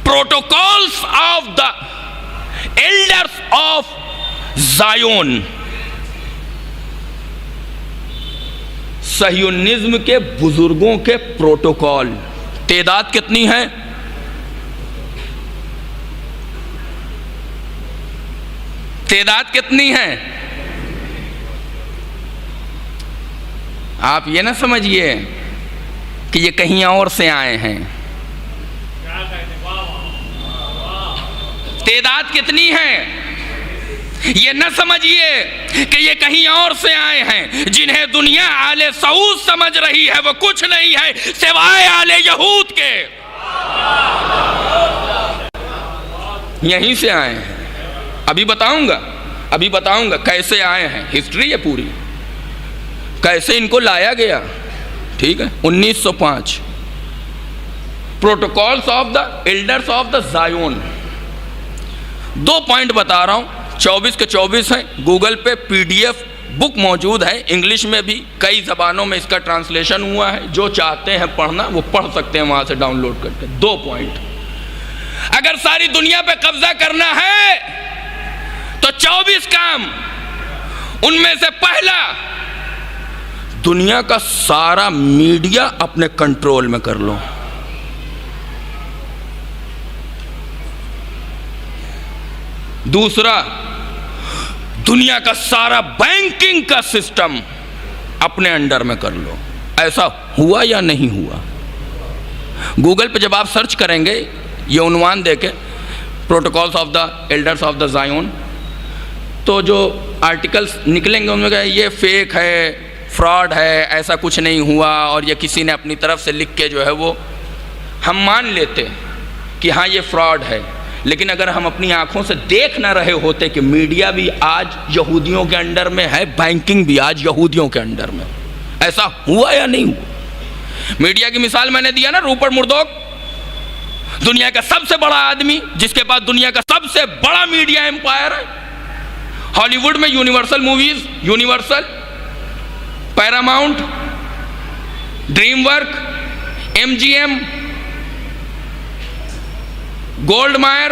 protocols of the elders of Zion, सह्यूनिज्म के बुजुर्गों के प्रोटोकॉल। तादाद कितनी है? तादाद कितनी है? आप ये ना समझिए कि ये कहीं और से आए हैं। तादाद कितनी है ये न समझिए कि ये कहीं और से आए हैं। जिन्हें दुनिया आले सऊद समझ रही है वो कुछ नहीं है सिवाय आले यहूद के। यहीं से आए हैं। अभी बताऊंगा कैसे आए हैं। हिस्ट्री है पूरी, कैसे इनको लाया गया। ठीक है, 1905 protocols of the elders of the Zion. 2 point बता रहा हूं, 24 के 24 हैं। गूगल पे PDF बुक मौजूद है, इंग्लिश में भी कई ज़बानों में इसका ट्रांसलेशन हुआ है। जो चाहते हैं पढ़ना वो पढ़ सकते हैं वहाँ से डाउनलोड करके। 2 पॉइंट, अगर सारी दुनिया पे कब्जा करना है तो 24 काम। उनमें से पहला, दुनिया का सारा मीडिया अपने कंट्रोल में कर लो। दूसरा, दुनिया का सारा बैंकिंग का सिस्टम अपने अंडर में कर लो। ऐसा हुआ या नहीं हुआ? गूगल पे जब आप सर्च करेंगे ये उन्वान देके protocols of the elders of the Zion, तो जो आर्टिकल्स निकलेंगे उनमें कहा ये फेक है, फ्रॉड है, ऐसा कुछ नहीं हुआ, और ये किसी ने अपनी तरफ से लिख के जो है वो हम मान लेते कि हाँ ये फ्रॉड है। लेकिन अगर हम अपनी आंखों से देख ना रहे होते कि मीडिया भी आज यहूदियों के अंडर में है, बैंकिंग भी आज यहूदियों के अंडर में, ऐसा हुआ या नहीं हुआ? मीडिया की मिसाल मैंने दिया ना, रूपर्ट मुर्डॉक, दुनिया का सबसे बड़ा आदमी जिसके पास दुनिया का सबसे बड़ा मीडिया एम्पायर है। हॉलीवुड में Universal movies, Universal, Paramount, DreamWorks, MGM, Goldmayer,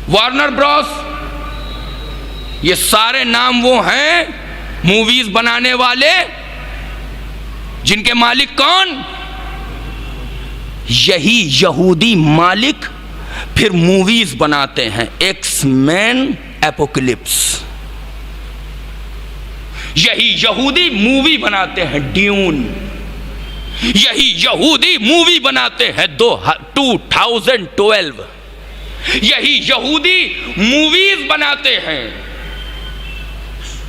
Warner Bros, ये सारे नाम वो हैं मूवीज बनाने वाले जिनके मालिक कौन? यही यहूदी मालिक फिर मूवीज बनाते हैं। एक्स-मैन, एपोकलिप्स, यही यहूदी मूवी बनाते हैं। ड्यून, यही यहूदी मूवी बनाते हैं 2012। यही यहूदी मूवीज बनाते हैं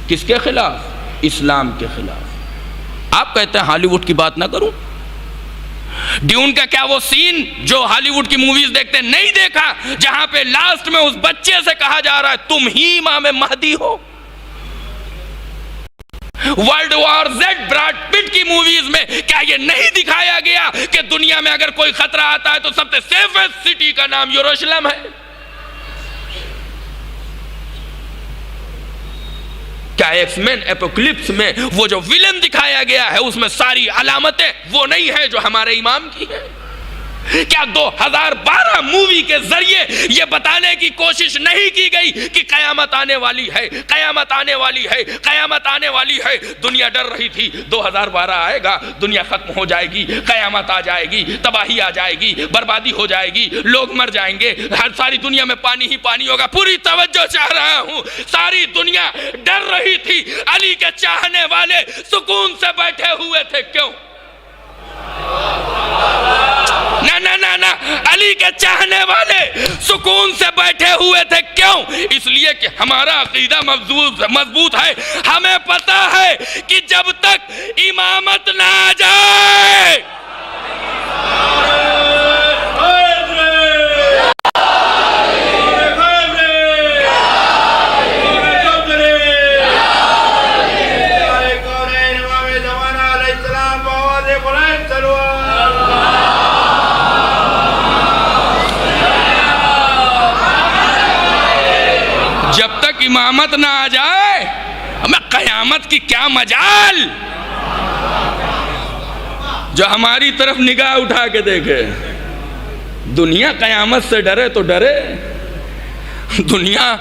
किसके खिलाफ? इस्लाम के खिलाफ। आप कहते हैं हॉलीवुड की बात ना करूं? ड्यून का क्या वो सीन जो हॉलीवुड की मूवीज देखते नहीं देखा, जहां पे लास्ट में उस बच्चे से कहा जा रहा है तुम ही इमाम महदी हो? World war Z Brad Pitt की मूवीज में क्या ये नहीं दिखाया गया कि दुनिया में अगर कोई खतरा आता है तो सबसे सेफेस्ट सिटी का नाम यरूशलेम है? क्या एक्स-मैन एपोकलिप्स में वो जो विलन दिखाया गया है उसमें सारी अलामतें वो नहीं है जो हमारे इमाम की है? क्या 2012 मूवी के जरिए यह बताने की कोशिश नहीं की गई कि कयामत आने वाली है, कयामत आने वाली है, कयामत आने वाली है? दुनिया डर रही थी 2012 आएगा, दुनिया खत्म हो जाएगी, कयामत आ जाएगी, तबाही आ जाएगी, बर्बादी हो जाएगी, लोग मर जाएंगे, हर सारी दुनिया में पानी ही पानी होगा। पूरी तवज्जो चाह रहा हूं, सारी दुनिया डर रही थी। अली के चाहने वाले सुकून से बैठे हुए थे। क्यों? ना ना ना ना, अली के चाहने वाले सुकून से बैठे हुए थे। क्यों? इसलिए कि हमारा अकीदा मजबूत है। हमें पता है कि जब तक इमामत ना आ जाए, जब तक इमामत ना आ जाए, हमें कयामत की क्या मजाल। जो हमारी तरफ निगाह उठा के देखे, दुनिया कयामत से डरे तो डरे। दुनिया,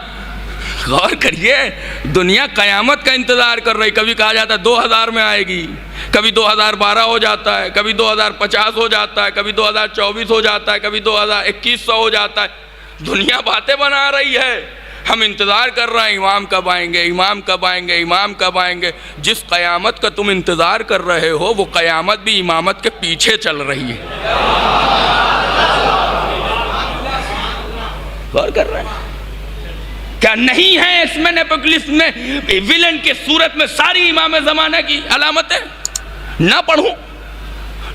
गौर करिए, दुनिया कयामत का इंतजार कर रही। कभी कहा जाता है 2000 में आएगी, कभी 2012 हो जाता है, कभी 2050 हो जाता है, कभी 2024 हो जाता है, कभी 2100 हो जाता है। दुनिया बातें बना रही है, हम इंतज़ार कर रहे हैं इमाम कब आएंगे, इमाम कब आएंगे, इमाम कब आएंगे। जिस क़यामत का तुम इंतज़ार कर रहे हो वो क़यामत भी इमामत के पीछे चल रही है। गौर कर रहे हैं क्या? नहीं है इसमें नेपोक्लिस में विलन के सूरत में सारी इमाम ज़माना की अलामतें? ना पढ़ूं,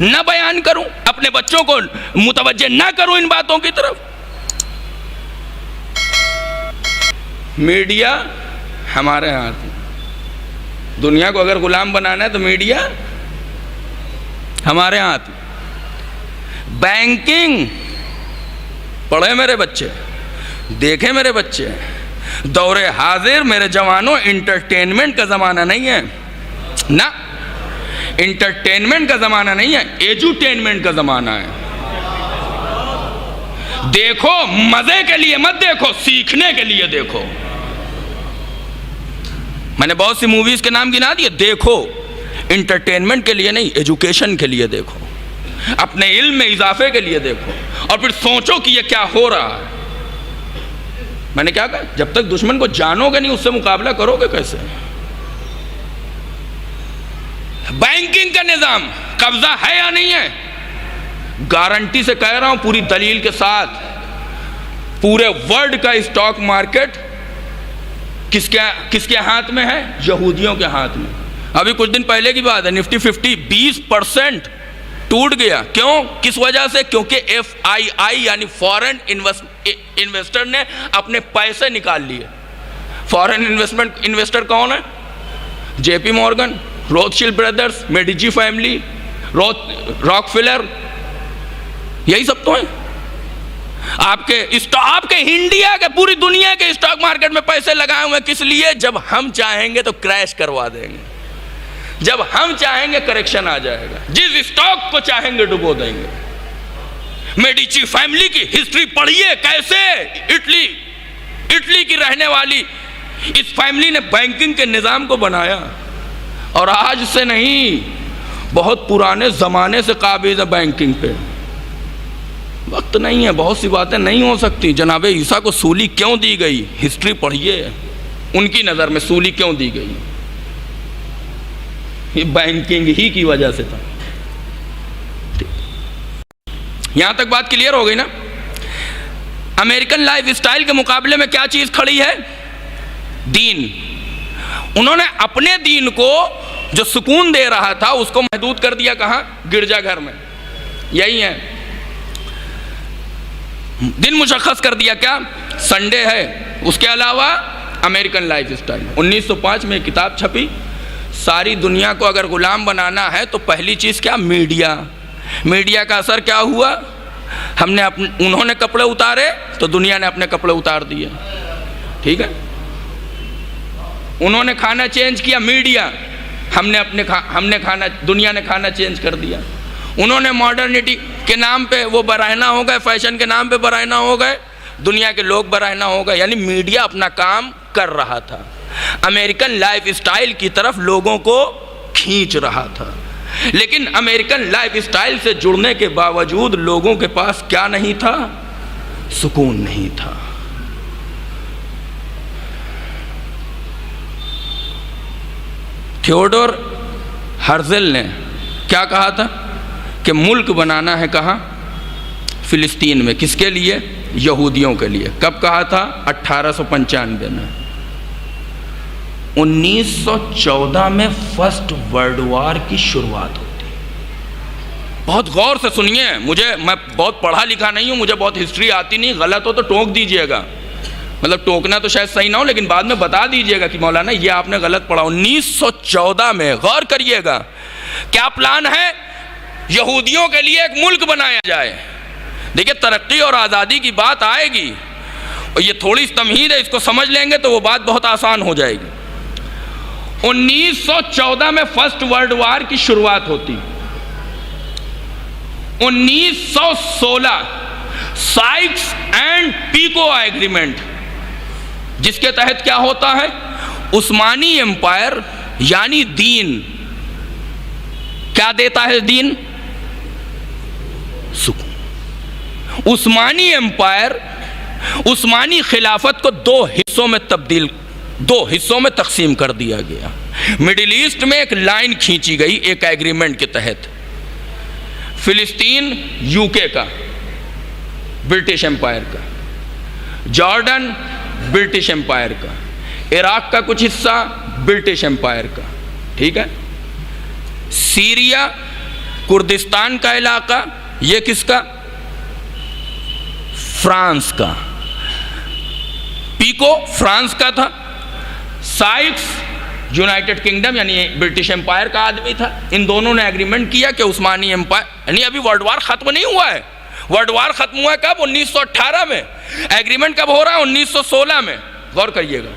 ना बयान करूं, अपने बच्चों को मुतवज्जे ना करूं इन बातों की तरफ। मीडिया हमारे हाथ में। दुनिया को अगर गुलाम बनाना है तो मीडिया हमारे हाथ में। बैंकिंग पढ़े मेरे बच्चे, देखे मेरे बच्चे, दौरे हाजिर मेरे जवानों, इंटरटेनमेंट का ज़माना नहीं है ना, इंटरटेनमेंट का ज़माना नहीं है, एजुटेनमेंट का ज़माना है। देखो मज़े के लिए मत देखो, सीखने के लिए देखो। मैंने बहुत सी मूवीज़ के नाम गिना दिए। देखो इंटरटेनमेंट के लिए नहीं, एजुकेशन के लिए देखो, अपने इल्म में इजाफे के लिए देखो, और फिर सोचो कि ये क्या हो रहा है। मैंने क्या कहा? जब तक दुश्मन को जानोगे नहीं उससे मुकाबला करोगे कैसे? बैंकिंग का निजाम कब्जा है या नहीं है? गारंटी से कह रहा हूं, पूरी दलील के साथ, पूरे वर्ल्ड का स्टॉक मार्केट किसके हाथ में है? यहूदियों के हाथ में। अभी कुछ दिन पहले की बात है, निफ्टी 50 20% टूट गया। क्यों? किस वजह से? क्योंकि FII यानी फॉरेन इन्वेस्टर ने अपने पैसे निकाल लिए। फॉरेन इन्वेस्टर कौन है? JP Morgan, Rothschild Brothers, Medici family, Rockefeller, यही सब तो है। आपके इंडिया के, पूरी दुनिया के स्टॉक मार्केट में पैसे लगाए हुए किस लिए? जब हम चाहेंगे तो क्रैश करवा देंगे, जब हम चाहेंगे करेक्शन आ जाएगा, जिस स्टॉक को चाहेंगे डुबो देंगे। मेडिची फैमिली की हिस्ट्री पढ़िए, कैसे इटली की रहने वाली इस फैमिली ने बैंकिंग के निज़ाम को बनाया, और आज से नहीं, बहुत पुराने ज़माने से काबिज है बैंकिंग पे। वक्त नहीं है, बहुत सी बातें नहीं हो सकती। जनाबे ईसा को सूली क्यों दी गई? हिस्ट्री पढ़िए, उनकी नज़र में सूली क्यों दी गई? ये बैंकिंग ही की वजह से था। यहां तक बात क्लियर हो गई ना? अमेरिकन लाइफ स्टाइल के मुकाबले में क्या चीज खड़ी है? दीन। उन्होंने अपने दीन को जो सुकून दे रहा था उसको महदूद कर दिया। कहां? गिरजाघर में। यही है, दिन मुशख्खस कर दिया। क्या? संडे है। उसके अलावा अमेरिकन लाइफ स्टाइल। 1905 में किताब छपी। सारी दुनिया को अगर गुलाम बनाना है तो पहली चीज़ क्या? मीडिया। मीडिया का असर क्या हुआ? उन्होंने कपड़े उतारे तो दुनिया ने अपने कपड़े उतार दिए। ठीक है। उन्होंने खाना चेंज किया, मीडिया, दुनिया ने खाना चेंज कर दिया। उन्होंने मॉडर्निटी के नाम पे वो बराहना हो गए, फैशन के नाम पे बराहना हो गए, दुनिया के लोग बराहना हो गए। यानी मीडिया अपना काम कर रहा था, अमेरिकन लाइफ स्टाइल की तरफ लोगों को खींच रहा था। लेकिन अमेरिकन लाइफ स्टाइल से जुड़ने के बावजूद लोगों के पास क्या नहीं था? सुकून नहीं था। थियोडोर हर्ज़ल ने क्या कहा था कि मुल्क बनाना है कहाँ? फिलिस्तीन में। किसके लिए? यहूदियों के लिए। कब कहा था? 1895 में। 1914 में फर्स्ट वर्ल्ड वॉर की शुरुआत होती। बहुत गौर से सुनिए, मैं बहुत पढ़ा लिखा नहीं हूँ, मुझे बहुत हिस्ट्री आती नहीं, गलत हो तो टोक दीजिएगा। मतलब टोकना तो शायद सही ना हो, लेकिन बाद में बता दीजिएगा कि मौलाना ये आपने गलत पढ़ा। 1914 में, गौर करिएगा, क्या प्लान है? यहूदियों के लिए एक मुल्क बनाया जाए। देखिए, तरक्की और आज़ादी की बात आएगी और ये थोड़ी तमहीद है, इसको समझ लेंगे तो वो बात बहुत आसान हो जाएगी। 1914 में फर्स्ट वर्ल्ड वॉर की शुरुआत होती। 1916 साइक्स एंड पीको एग्रीमेंट, जिसके तहत क्या होता है? उस्मानी एम्पायर यानी दीन क्या देता है? दीन, सुकून। उस्मानी एम्पायर उस्मानी खिलाफत को दो हिस्सों में तकसीम कर दिया गया। मिडिल ईस्ट में एक लाइन खींची गई एक एग्रीमेंट के तहत, फिलिस्तीन यूके का, ब्रिटिश एम्पायर का, जॉर्डन ब्रिटिश एम्पायर का, इराक का कुछ हिस्सा ब्रिटिश एम्पायर का, ठीक है। सीरिया कुर्दिस्तान का इलाका ये किसका? फ्रांस का। पीको फ्रांस का था, साइक्स यूनाइटेड किंगडम यानी ब्रिटिश एम्पायर का आदमी था। इन दोनों ने एग्रीमेंट किया कि उस्मानी एम्पायर, यानी अभी वर्ल्ड वार खत्म नहीं हुआ है। वर्ल्ड वार खत्म हुआ कब? 1918 में। एग्रीमेंट कब हो रहा है? 1916 में। गौर करिएगा,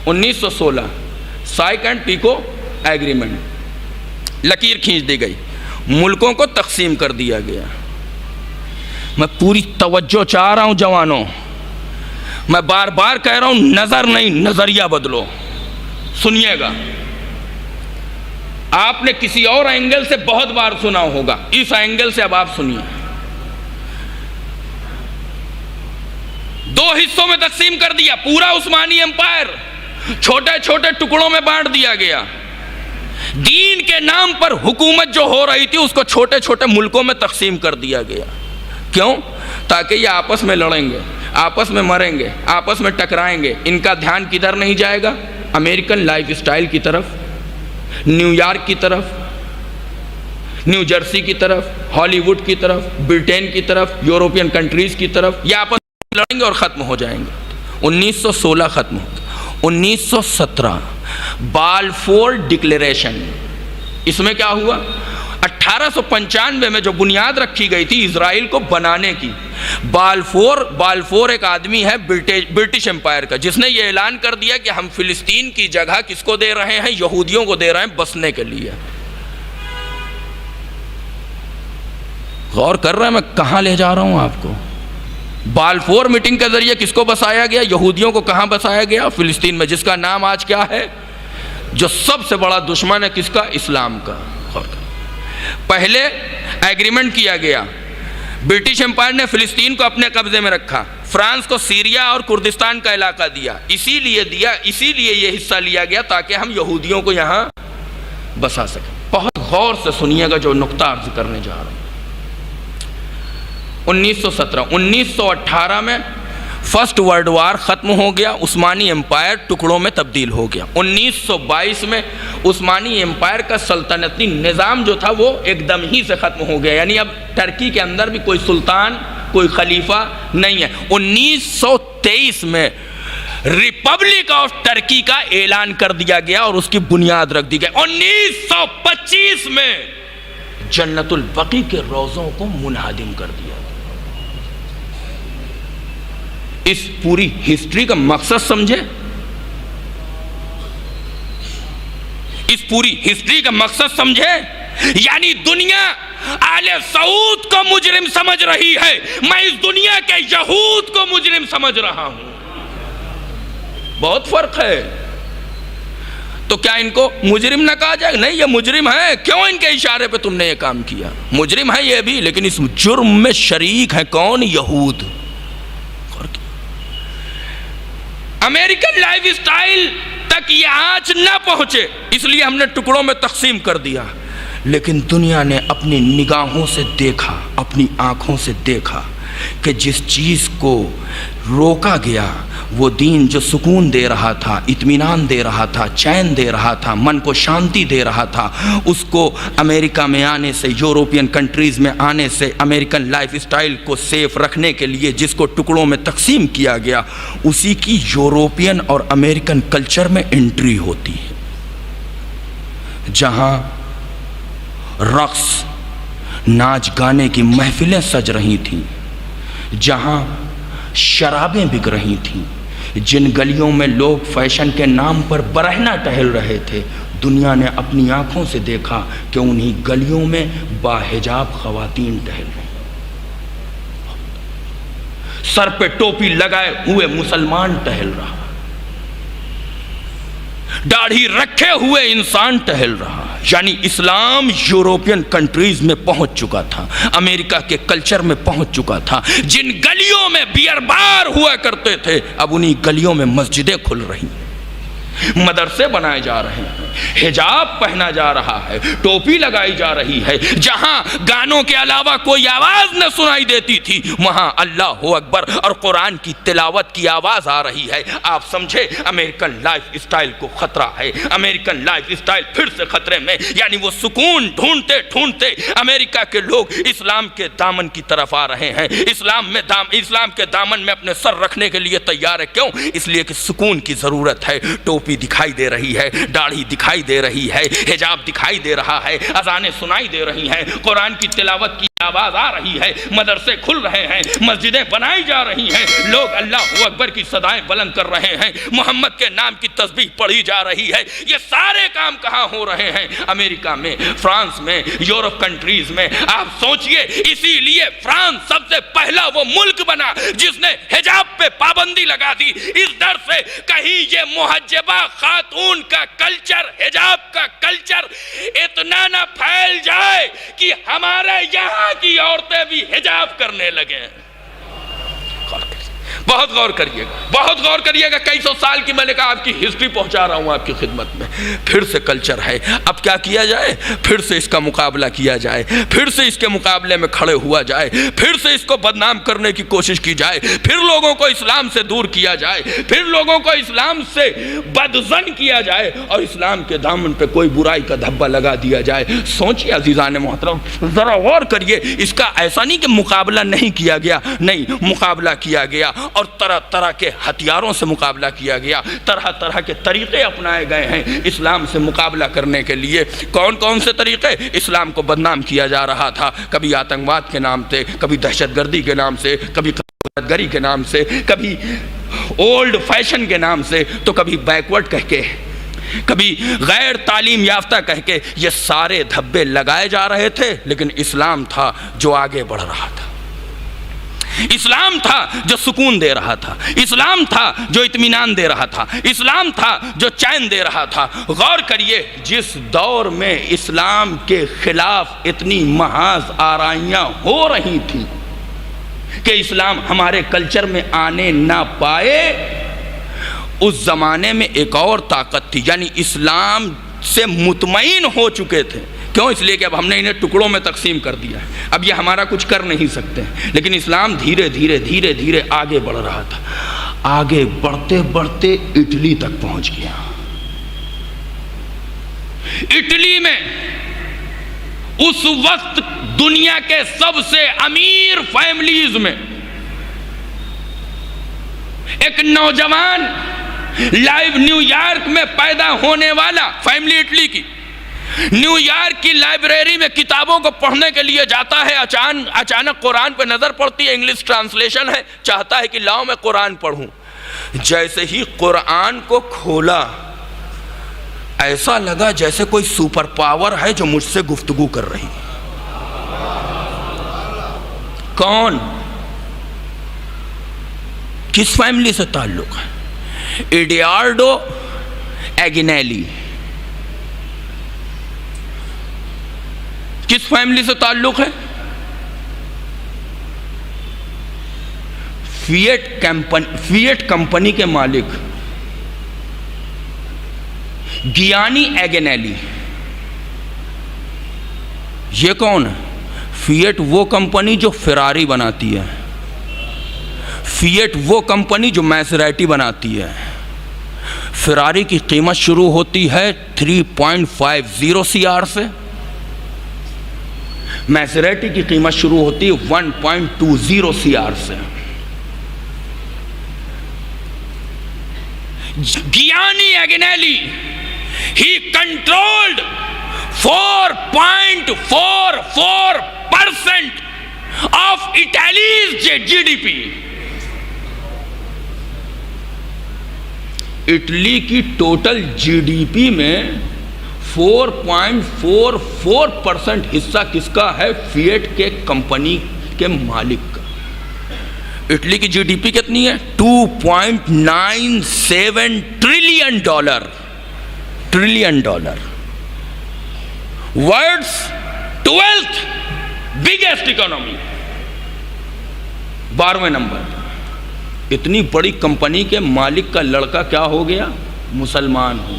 1916 साइक एंड पीको एग्रीमेंट, लकीर खींच दी गई, मुल्कों को तकसीम कर दिया गया। मैं पूरी तवज्जो चाह रहा हूं जवानों, मैं बार बार कह रहा हूं, नजर नहीं नजरिया बदलो। सुनिएगा, आपने किसी और एंगल से बहुत बार सुना होगा, इस एंगल से अब आप सुनिए। दो हिस्सों में तकसीम कर दिया पूरा उस्मानी एम्पायर, छोटे छोटे टुकड़ों में बांट दिया गया। दीन के नाम पर हुकूमत जो हो रही थी उसको छोटे छोटे मुल्कों में तकसीम कर दिया गया। क्यों? ताकि ये आपस में लड़ेंगे, आपस में मरेंगे, आपस में टकराएंगे। इनका ध्यान किधर नहीं जाएगा? अमेरिकन लाइफ स्टाइल की तरफ, न्यूयॉर्क की तरफ, न्यू जर्सी की तरफ, हॉलीवुड की तरफ, ब्रिटेन की तरफ, यूरोपियन कंट्रीज की तरफ। ये आपस में लड़ेंगे और ख़त्म हो जाएंगे। 1916 ख़त्म हो गया। 1917 बालफोर डिक्लेरेशन, इसमें क्या हुआ? 1895 में जो बुनियाद रखी गई थी इजराइल को बनाने की, बालफोर एक आदमी है ब्रिटिश एम्पायर का, जिसने ये ऐलान कर दिया कि हम फिलिस्तीन की जगह किसको दे रहे हैं? यहूदियों को दे रहे हैं बसने के लिए। गौर कर रहे हैं मैं कहां ले जा रहा हूं आपको? बालफोर मीटिंग के जरिए किसको बसाया गया? यहूदियों को। कहां बसाया गया? फिलिस्तीन में, जिसका नाम आज क्या है? जो सबसे बड़ा दुश्मन है किसका? इस्लाम का। पहले एग्रीमेंट किया गया, ब्रिटिश एम्पायर ने फिलिस्तीन को अपने कब्जे में रखा, फ्रांस को सीरिया और कुर्दिस्तान का इलाका दिया। इसीलिए ये हिस्सा लिया गया ताकि हम यहूदियों को यहां बसा सकें। बहुत गौर से सुनिएगा जो नुक्ता अर्ज करने जा रहा हूं। 1917 1918 में फर्स्ट वर्ल्ड वार ख़त्म हो गया, उस्मानी एम्पायर टुकड़ों में तब्दील हो गया। 1922 में उस्मानी एम्पायर का सल्तनती निज़ाम जो था वो एकदम ही से ख़त्म हो गया, यानी अब टर्की के अंदर भी कोई सुल्तान, कोई खलीफा नहीं है। 1923 में रिपब्लिक ऑफ टर्की का ऐलान कर दिया गया और उसकी बुनियाद रख दी गई। 1925 में जन्नतुल बकी के रोज़ों को मुनहदिम कर दिया। इस पूरी हिस्ट्री का मकसद समझे, इस पूरी हिस्ट्री का मकसद समझे। यानी दुनिया आले सऊद को मुजरिम समझ रही है, मैं इस दुनिया के यहूद को मुजरिम समझ रहा हूं। बहुत फर्क है। तो क्या इनको मुजरिम ना कहा जाए? नहीं, ये मुजरिम है। क्यों? इनके इशारे पे तुमने ये काम किया। मुजरिम है ये भी, लेकिन इस जुर्म में शरीक है कौन? यहूद। अमेरिकन लाइफ स्टाइल तक ये आंच ना पहुंचे, इसलिए हमने टुकड़ों में तकसीम कर दिया। लेकिन दुनिया ने अपनी निगाहों से देखा, अपनी आंखों से देखा कि जिस चीज़ को रोका गया, वो दीन जो सुकून दे रहा था, इत्मीनान दे रहा था, चैन दे रहा था, मन को शांति दे रहा था, उसको अमेरिका में आने से, यूरोपियन कंट्रीज़ में आने से, अमेरिकन लाइफ स्टाइल को सेफ रखने के लिए जिसको टुकड़ों में तकसीम किया गया, उसी की यूरोपियन और अमेरिकन कल्चर में एंट्री होती है, जहाँ रक़्स, नाच गाने की महफिलें सज रही थीं, जहाँ शराबें बिक रही थीं, जिन गलियों में लोग फैशन के नाम पर बरहना टहल रहे थे, दुनिया ने अपनी आंखों से देखा कि उन्हीं गलियों में बाहिजाब ख़वातीन टहल रही, सर पे टोपी लगाए हुए मुसलमान टहल रहा, दाढ़ी रखे हुए इंसान टहल रहा। यानी इस्लाम यूरोपियन कंट्रीज में पहुंच चुका था, अमेरिका के कल्चर में पहुंच चुका था। जिन गलियों में बियर बार हुआ करते थे, अब उन्हीं गलियों में मस्जिदें खुल रही हैं, मदरसे बनाए जा रहे हैं, हिजाब पहना जा रहा है, टोपी लगाई जा रही है। जहां गानों के अलावा कोई आवाज न सुनाई देती थी, वहां अल्लाह अकबर और कुरान की तिलावत की आवाज आ रही है। आप समझे, अमेरिकन लाइफ स्टाइल को खतरा है, अमेरिकन लाइफ स्टाइल फिर से खतरे में। यानी वो सुकून ढूंढते ढूंढते अमेरिका के लोग इस्लाम के दामन की तरफ आ रहे हैं। इस्लाम के दामन में अपने सर रखने के लिए तैयार है। क्यों? इसलिए कि सुकून की जरूरत है। टोपी दिखाई दे रही है, दाढ़ी दिखाई दे रही है, हिजाब दिखाई दे रहा है, अजानें सुनाई दे रही हैं, कुरान की तिलावत की आवाज आ रही है, मदरसे खुल रहे हैं, मस्जिदें बनाई जा रही हैं, लोग अल्लाह अकबर की सदाएं बुलंद कर रहे हैं, मोहम्मद के नाम की तस्बीह पढ़ी जा रही है। ये सारे काम कहाँ हो रहे हैं? अमेरिका में, फ्रांस में, यूरोप कंट्रीज में। आप सोचिए, इसीलिए फ्रांस सबसे पहला वो मुल्क बना जिसने हिजाब पे पाबंदी लगा दी, इस डर से कहीं ये मुहज्जबा खातून का कल्चर, हिजाब का कल्चर इतना ना फैल जाए कि हमारे यहाँ की औरतें भी हिजाब करने लगे। बहुत गौर करिएगा, बहुत गौर करिएगा। कई सौ साल की मैंने कहा आपकी हिस्ट्री पहुंचा रहा हूं आपकी खिदमत में। फिर से कल्चर है, अब क्या किया जाए? फिर से इसका मुकाबला किया जाए, फिर से इसके मुकाबले में खड़े हुआ जाए, फिर से इसको बदनाम करने की कोशिश की जाए, फिर लोगों को इस्लाम से दूर किया जाए, फिर लोगों को इस्लाम से बदजन किया जाए और इस्लाम के दामन पे कोई बुराई का धब्बा लगा दिया जाए। सोचिए अजीज़ान मोहतरम, जरा गौर करिए। इसका ऐसा नहीं कि मुकाबला नहीं किया गया, नहीं, मुकाबला किया गया और तरह तरह के हथियारों से मुकाबला किया गया, तरह तरह के तरीके अपनाए गए हैं इस्लाम से मुकाबला करने के लिए। कौन कौन से तरीके? इस्लाम को बदनाम किया जा रहा था, कभी आतंकवाद के नाम से, कभी दहशतगर्दी के नाम से, कभी गरी के नाम से, कभी ओल्ड फैशन के नाम से, तो कभी बैकवर्ड कह के, कभी गैर तालीम याफ्ता कह के। ये सारे धब्बे लगाए जा रहे थे, लेकिन इस्लाम था जो आगे बढ़ रहा था, इस्लाम था जो सुकून दे रहा था, इस्लाम था जो इत्मीनान दे रहा था, इस्लाम था जो चैन दे रहा था। गौर करिए, जिस दौर में इस्लाम के खिलाफ इतनी महाज आराइयाँ हो रही थी कि इस्लाम हमारे कल्चर में आने ना पाए, उस ज़माने में एक और ताकत थी। यानी इस्लाम से मुतमईन हो चुके थे। क्यों? इसलिए कि अब हमने इन्हें टुकड़ों में तकसीम कर दिया है, अब ये हमारा कुछ कर नहीं सकते। लेकिन इस्लाम धीरे धीरे धीरे धीरे आगे बढ़ रहा था। आगे बढ़ते बढ़ते इटली तक पहुंच गया। इटली में उस वक्त दुनिया के सबसे अमीर फैमिलीज में एक नौजवान लाइव न्यूयॉर्क में पैदा होने वाला फैमिली, इटली की, न्यूयॉर्क की लाइब्रेरी में किताबों को पढ़ने के लिए जाता है। अचानक कुरान पे नजर पड़ती है, इंग्लिश ट्रांसलेशन है, चाहता है कि लाओ मैं कुरान पढ़ूं। जैसे ही कुरान को खोला, ऐसा लगा जैसे कोई सुपर पावर है जो मुझसे गुफ्तगू कर रही है। कौन, किस फैमिली से ताल्लुक है? एडुआर्डो एगिनेली। किस फैमिली से ताल्लुक है? फिएट कंपनी के मालिक गियानी एगिनेली। ये कौन है? फिएट वो कंपनी जो फेरारी बनाती है, फिएट वो कंपनी जो मैसेराटी बनाती है। फेरारी की कीमत शुरू होती है 3.50 CR से, मैसेराटी की कीमत शुरू होती है 1.20 CR से। गियानी एगिनेली, he controlled 4.44% of Italy's GDP। Italy की टोटल GDP में 4.44% हिस्सा किसका है? फिएट के कंपनी के मालिक का। इटली की GDP कितनी है? $2.97 trillion. Trillion dollar, world's 12th biggest economy, 12वें नंबर। इतनी बड़ी कंपनी के मालिक का लड़का क्या हो गया? मुसलमान हो।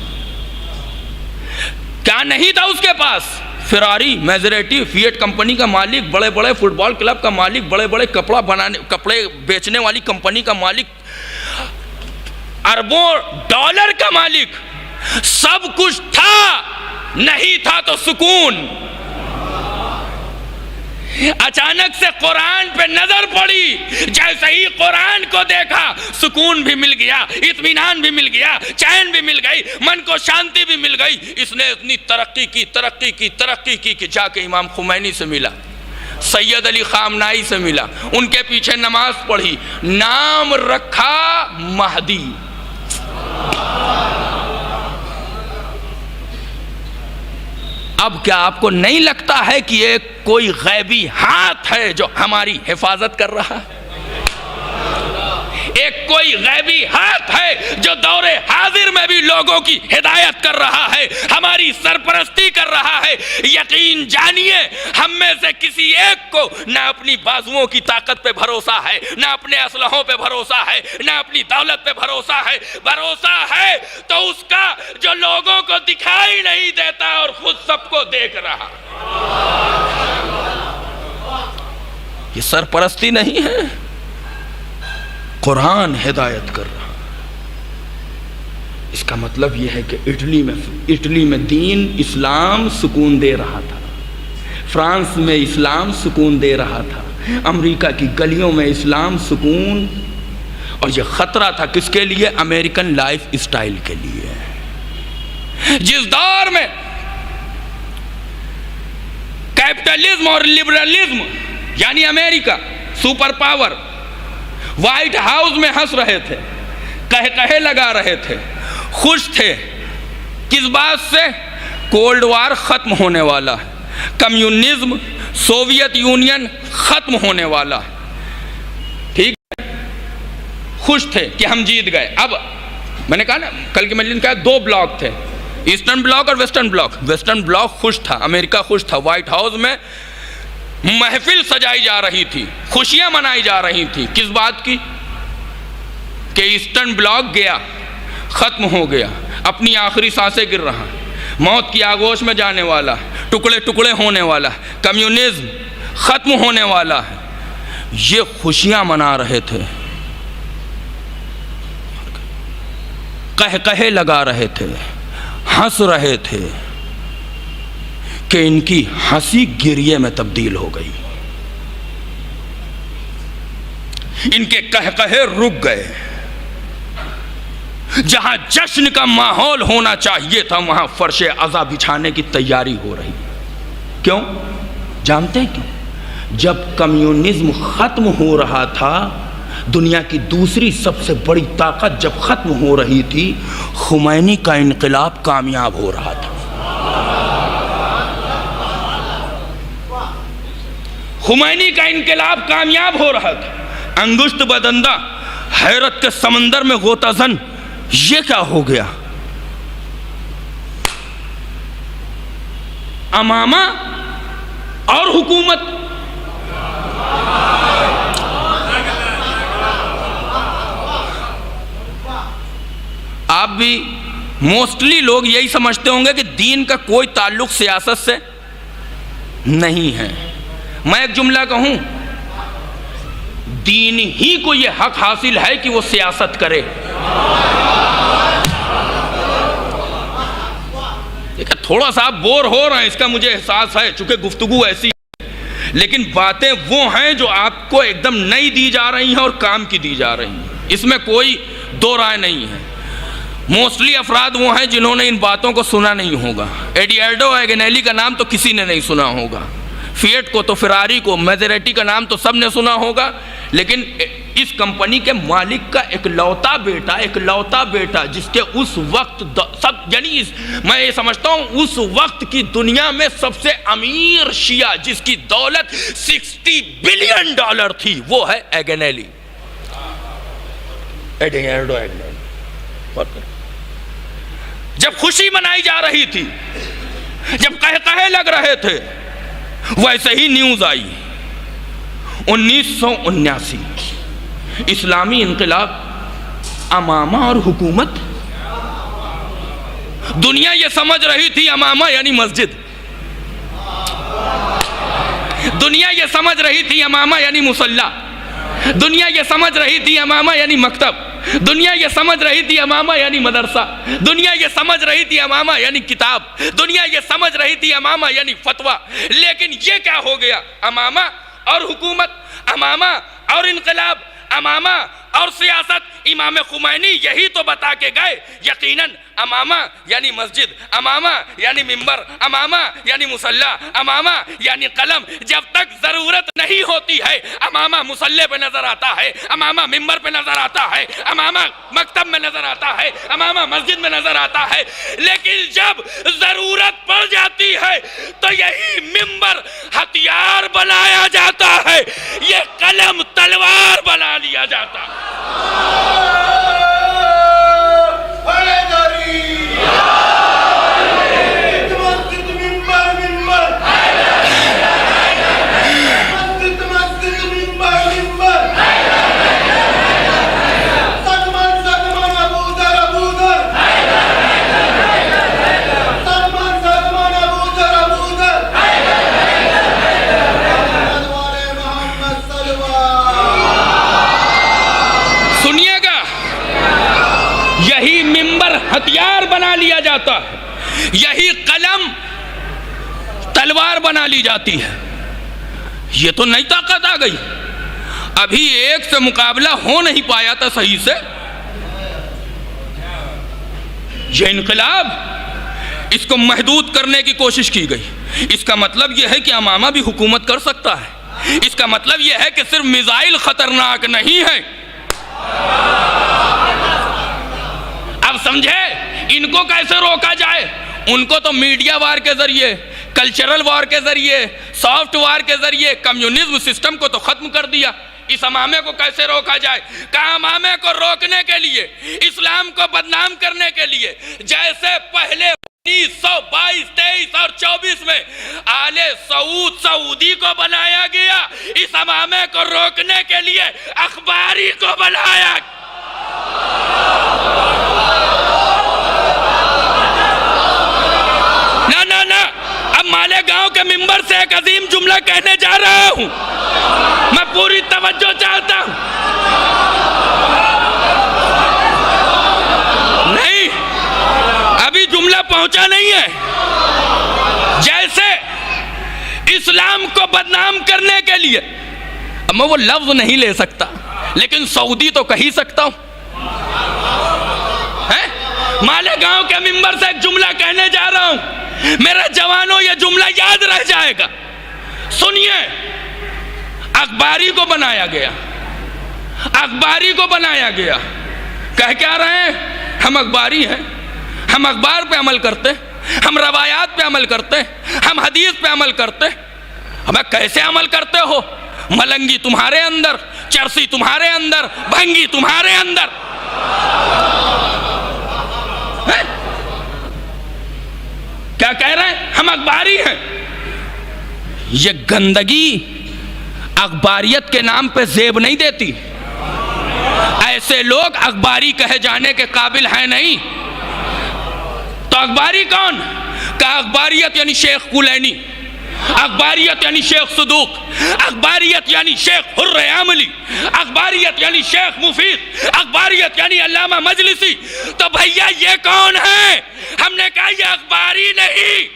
क्या नहीं था उसके पास? फेरारी, मैजरेटी, फिएट कंपनी का मालिक, बड़े बड़े फुटबॉल क्लब का मालिक, बड़े बड़े कपड़े बेचने वाली कंपनी का मालिक, अरबों डॉलर का मालिक, सब कुछ था, नहीं था तो सुकून। अचानक से कुरान पे नजर पड़ी, जैसे ही कुरान को देखा सुकून भी मिल गया, इत्मीनान भी मिल गया, चैन भी मिल गई, मन को शांति भी मिल गई। इसने इतनी तरक्की की कि जाके इमाम खुमैनी से मिला, सैयद अली खामनाई से मिला, उनके पीछे नमाज पढ़ी, नाम रखा महदी। अब क्या आपको नहीं लगता है कि ये कोई गैबी हाथ है जो हमारी हिफाजत कर रहा है? एक कोई गैबी हाथ है जो दौरे हाजिर में भी लोगों की हिदायत कर रहा है, हमारी सरपरस्ती कर रहा है। यकीन जानिए, हम में से किसी एक को ना अपनी बाजुओं की ताकत पे भरोसा है, ना अपने असलहों पे भरोसा है, ना अपनी दौलत पे भरोसा है। भरोसा है तो उसका जो लोगों को दिखाई नहीं देता और खुद सबको देख रहा। ये सरपरस्ती नहीं है, कुरान हिदायत कर रहा। इसका मतलब यह है कि इटली में दीन इस्लाम सुकून दे रहा था, फ्रांस में इस्लाम सुकून दे रहा था, अमेरिका की गलियों में इस्लाम सुकून। और यह खतरा था किसके लिए? अमेरिकन लाइफ स्टाइल के लिए। जिस दौर में कैपिटलिज्म और लिबरलिज्म यानी America super power white house में हंस रहे थे, कहे लगा रहे थे, खुश थे। किस बात से? कोल्ड वार खत्म होने वाला है, कम्युनिज्म, सोवियत यूनियन खत्म होने वाला है, ठीक है। खुश थे कि हम जीत गए। अब मैंने कहा ना, कल की मजलिस में कहा, दो ब्लॉक थे, ईस्टर्न ब्लॉक और वेस्टर्न ब्लॉक। वेस्टर्न ब्लॉक खुश था, अमेरिका खुश था। व्हाइट हाउस में महफिल सजाई जा रही थी, खुशियां मनाई जा रही थी। किस बात की? कि ईस्टर्न ब्लॉक गया, खत्म हो गया, अपनी आखिरी सांसें गिर रहा, मौत की आगोश में जाने वाला, टुकड़े टुकड़े होने वाला, कम्युनिज्म खत्म होने वाला है। ये खुशियां मना रहे थे, कहे लगा रहे थे, हंस रहे थे कि इनकी हंसी गिरिए में तब्दील हो गई, इनके कहे रुक गए। जहां जश्न का माहौल होना चाहिए था, वहां फर्शे अज़ा बिछाने की तैयारी हो रही। क्यों? जानते हैं क्यों? जब कम्युनिज्म खत्म हो रहा था, दुनिया की दूसरी सबसे बड़ी ताकत जब खत्म हो रही थी, खुमैनी का इनकलाब कामयाब हो रहा था। खुमैनी का इनकलाब कामयाब हो रहा था। अंगुश्त बदंदा हैरत के समंदर में गोताजन, ये क्या हो गया? अमामा और हुकूमत, आप भी मोस्टली लोग यही समझते होंगे कि दीन का कोई ताल्लुक सियासत से नहीं है। मैं एक जुमला कहूं, दीन ही को यह हक हासिल है कि वो सियासत करे। थोड़ा सा आप बोर हो रहे हैं, इसका मुझे एहसास है, चूंकि गुफ्तगू ऐसी है, लेकिन बातें वो हैं जो आपको एकदम नई दी जा रही हैं और काम की दी जा रही हैं, इसमें कोई दो राय नहीं है। मोस्टली अफराद वो हैं जिन्होंने इन बातों को सुना नहीं होगा। एडियार्डो एगनेली का नाम तो किसी ने नहीं सुना होगा, फिएट को तो, फेरारी को, मैजरेटी का नाम तो सब ने सुना होगा, लेकिन इस कंपनी के मालिक का इकलौता बेटा जिसके उस वक्त सब, यानी मैं ये समझता हूँ उस वक्त की दुनिया में सबसे अमीर शिया जिसकी दौलत $60 बिलियन थी, वो है एगनेली, एडियार्डो एगनेली। जब खुशी मनाई जा रही थी, जब कहे लग रहे थे, वैसे ही न्यूज़ आई 1979 इस्लामी इनकलाब, अमामा और हुकूमत। दुनिया ये समझ रही थी अमामा यानी मस्जिद, दुनिया ये समझ रही थी अमामा यानी मुसल्ला, दुनिया ये समझ रही थी अमामा यानी मकतब, दुनिया ये समझ रही थी अमामा यानी मदरसा, दुनिया ये समझ रही थी अमामा यानी किताब, दुनिया ये समझ रही थी अमामा यानी फतवा। लेकिन ये क्या हो गया? अमामा और हुकूमत, अमामा और इनकलाब, अमामा और सियासत। इमाम खुमैनी यही तो बता के गए, यकीनन अमामा यानी मस्जिद, अमामा यानी मिंबर, अमामा यानी मुसल्ला, अमामा यानी कलम। जब तक जरूरत नहीं होती है अमामा मुसल्ले पे नजर आता है, अमामा मिंबर पे नजर आता है, अमामा मकतब में नजर आता है, अमामा मस्जिद में नजर आता है। लेकिन जब जरूरत पड़ जाती है तो यही मिंबर हथियार बनाया जाता है, ये कलम तलवार बना लिया जाता है। हथियार बना लिया जाता है, यही कलम तलवार बना ली जाती है। ये तो नई ताकत आ गई, अभी एक से मुकाबला हो नहीं पाया था सही से। ये इनकलाब, इसको महदूद करने की कोशिश की गई। इसका मतलब यह है कि अमामा भी हुकूमत कर सकता है। इसका मतलब यह है कि सिर्फ मिसाइल खतरनाक नहीं है। अब समझे इनको कैसे रोका जाए? उनको तो मीडिया वार के जरिए, कल्चरल वार के जरिए, सॉफ्ट वार के जरिए कम्युनिज्म सिस्टम को तो खत्म कर दिया। इस अमामे को कैसे रोका जाए? कहा अमामे को रोकने के लिए, इस्लाम को बदनाम करने के लिए, जैसे पहले 1922, 23 और 24 में आले सऊदी को बनाया गया, इस अमामे को रोकने के लिए अखबारी को बनाया। ना, अब मालेगांव के मिंबर से एक अजीम जुमला कहने जा रहा हूं, मैं पूरी तवज्जो चाहता हूं। नहीं, अभी जुमला पहुंचा नहीं है। जैसे इस्लाम को बदनाम करने के लिए, अब मैं वो लफ्ज नहीं ले सकता, लेकिन सऊदी तो कह ही सकता हूं। मालेगांव के मिंबर से एक जुमला कहने जा रहा हूं, मेरे जवानों ये जुमला याद रह जाएगा। सुनिए, अखबारी को बनाया गया, अखबारी को बनाया गया। कह क्या रहे हैं? हम अखबारी हैं, हम अखबार पे अमल करते, हम रवायात पे अमल करते, हम हदीस पे अमल करते। हमें कैसे अमल करते हो? मलंगी तुम्हारे अंदर, चरसी तुम्हारे अंदर, भंगी तुम्हारे अंदर। क्या कह रहे हैं? हम अखबारी हैं। ये गंदगी अखबारियत के नाम पे जेब नहीं देती। ऐसे लोग अखबारी कहे जाने के काबिल हैं नहीं। तो अखबारी कौन? का अखबारियत यानी शेख कुलैनी, अखबारियत यानी शेख सदूक, अखबारियत यानी शेख हुर्र आमली, अखबारियत यानी शेख मुफीद, अखबारियत यानी अल्लामा मजलिसी। तो भैया ये कौन है? हमने कहा ये अखबारी नहीं,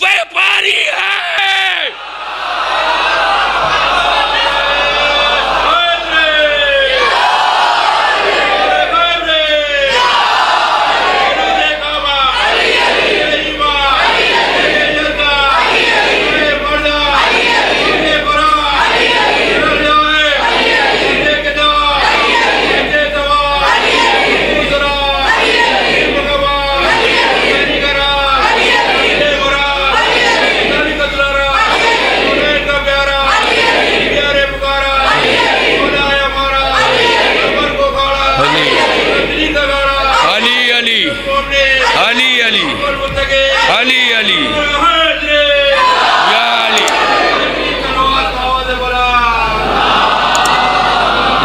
व्यापारी है। अली अली अली अली या अली।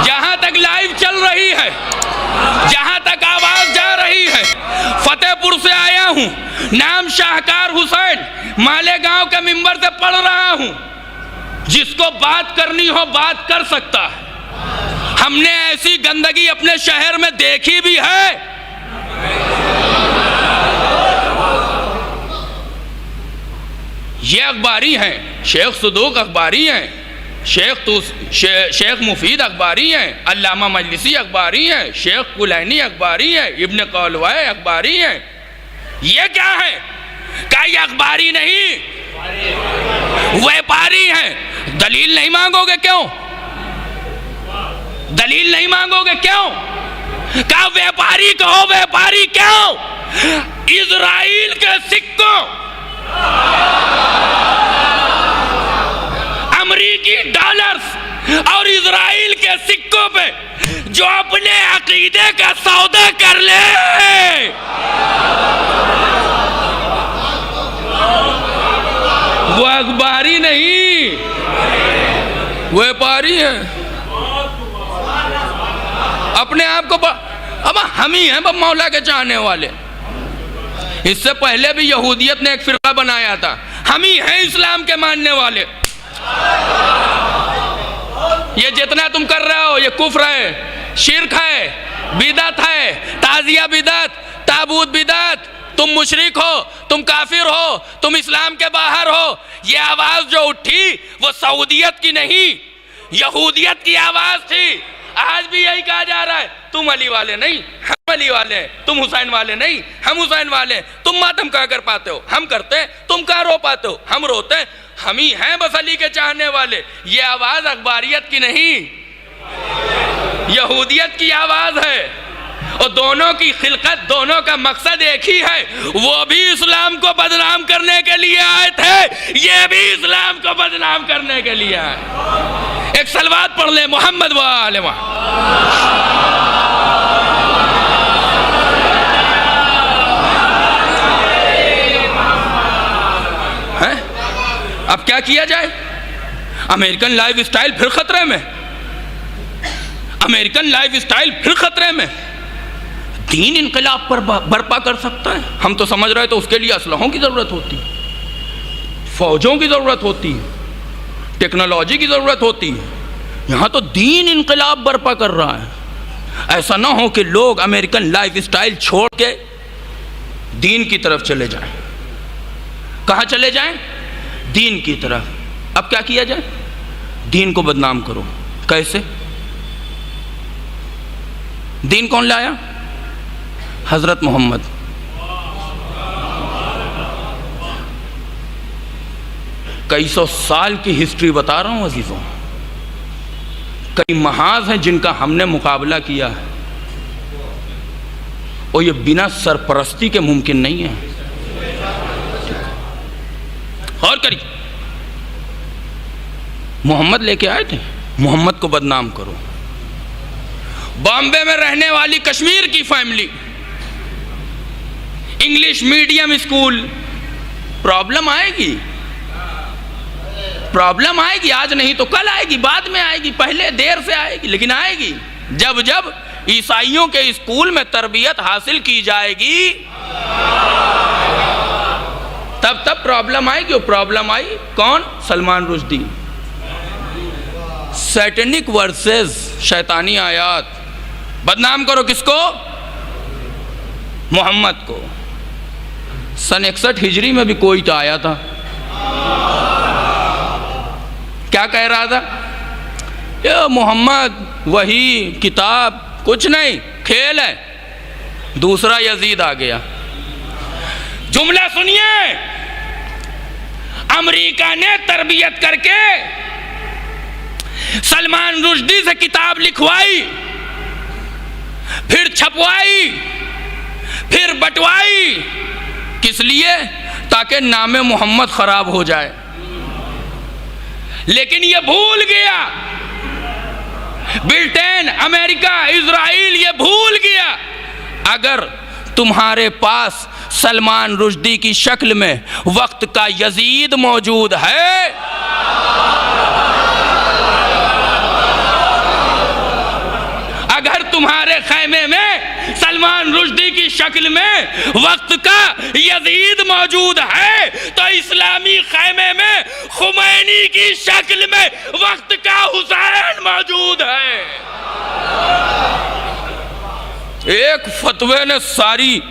जहां तक लाइव चल रही है, जहां तक आवाज जा रही है, फतेहपुर से आया हूं, नाम शाहकार हुसैन, मालेगांव के मिंबर से पढ़ रहा हूं। जिसको बात करनी हो बात कर सकता है। हमने ऐसी गंदगी अपने शहर में देखी भी है। ये अखबारी हैं, शेख सदूक अखबारी हैं, शेख मुफीद अखबारी हैं, अल्लामा मजलिसी अखबारी हैं, शेख कुलैनी अखबारी हैं, इब्न कौलवाए अखबारी हैं। ये क्या है? क्या ये अखबारी नहीं, व्यापारी हैं। दलील नहीं मांगोगे क्यों? दलील नहीं मांगोगे क्यों? क्या व्यापारी कहो, व्यापारी क्यों? इजराइल के सिक्कों, अमेरिकी डॉलर्स और इजराइल के सिक्कों पे जो अपने अकीदे का सौदा कर ले, वो अखबारी नहीं, व्यापारी है। अपने आप को अब हम ही हैं मौला के चाहने वाले। इससे पहले भी यहूदियत ने एक फिरका बनाया था, हम ही हैं इस्लाम के मानने वाले। ये जितना तुम कर रहे हो ये कुफ्र है, शिर्क है, बिदअत है, ताजिया बिदअत, ताबूत बिदअत, तुम मुशरिक हो, तुम काफिर हो, तुम इस्लाम के बाहर हो। ये आवाज जो उठी वो सऊदियत की नहीं, यहूदियत की आवाज थी। आज भी यही कहा जा रहा है, तुम अली वाले नहीं, हम अली वाले हैं, तुम हुसैन वाले नहीं, हम हुसैन वाले हैं। तुम मातम कहाँ कर पाते हो, हम करते हैं। तुम कहाँ रो पाते हो, हम रोते हैं। हम ही हैं बस अली के चाहने वाले। ये आवाज अखबारियत की नहीं, यहूदियत की आवाज है। और दोनों की खिलकत, दोनों का मकसद एक ही है। वो भी इस्लाम को बदनाम करने के लिए आए थे, ये भी इस्लाम को बदनाम करने के लिए आए। एक सलवात पढ़ ले, मोहम्मद वाले हैं। अब क्या किया जाए? अमेरिकन लाइफ स्टाइल फिर खतरे में, अमेरिकन लाइफ स्टाइल फिर खतरे में। दीन इनकलाब पर बर्पा कर सकता है। हम तो समझ रहे तो उसके लिए असलहों की ज़रूरत होती, फौजों की ज़रूरत होती, टेक्नोलॉजी की ज़रूरत होती। यहाँ तो दीन इनकलाब बर्पा कर रहा है। ऐसा ना हो कि लोग अमेरिकन लाइफ स्टाइल छोड़ के दीन की तरफ चले जाएं। कहाँ चले जाएं? दीन की तरफ। अब क्या किया जाए? दीन को बदनाम करो। कैसे? दीन कौन लाया? हजरत मोहम्मद। कई सौ साल की हिस्ट्री बता रहा हूं अजीजों। कई महाज हैं जिनका हमने मुकाबला किया है, और ये बिना सरपरस्ती के मुमकिन नहीं है। और करिए, मोहम्मद लेके आए थे, मोहम्मद को बदनाम करो। बॉम्बे में रहने वाली कश्मीर की family, English medium school, problem आएगी, प्रॉब्लम आएगी। आज नहीं तो कल आएगी, बाद में आएगी, पहले देर से आएगी, लेकिन आएगी। जब जब ईसाइयों के स्कूल में तरबियत हासिल की जाएगी तब तब प्रॉब्लम आएगी। और प्रॉब्लम आई कौन? सलमान रुश्दी। सैटेनिक वर्सेस, शैतानी आयात। बदनाम करो किसको? मोहम्मद को। सन 61 हिजरी में भी कोई तो आया था, क्या कह रहा था? ये मोहम्मद, वही किताब, कुछ नहीं, खेल है। दूसरा यजीद आ गया। जुमला सुनिए, अमेरिका ने तरबियत करके सलमान रुश्दी से किताब लिखवाई, फिर छपवाई, फिर बंटवाई। किस लिए? ताकि नामे मोहम्मद खराब हो जाए। लेकिन ये भूल गया, ब्रिटेन, अमेरिका, इजराइल ये भूल गया, अगर तुम्हारे पास सलमान रुश्दी की शक्ल में वक्त का यजीद मौजूद है। अगर तुम्हारे खैमे में सलमान रुश्दी की शक्ल में वक्त का यजीद मौजूद है तो इस्लामी खैमे में खुमैनी की शक्ल में वक्त का हुसैन मौजूद है। एक फतवे ने सारी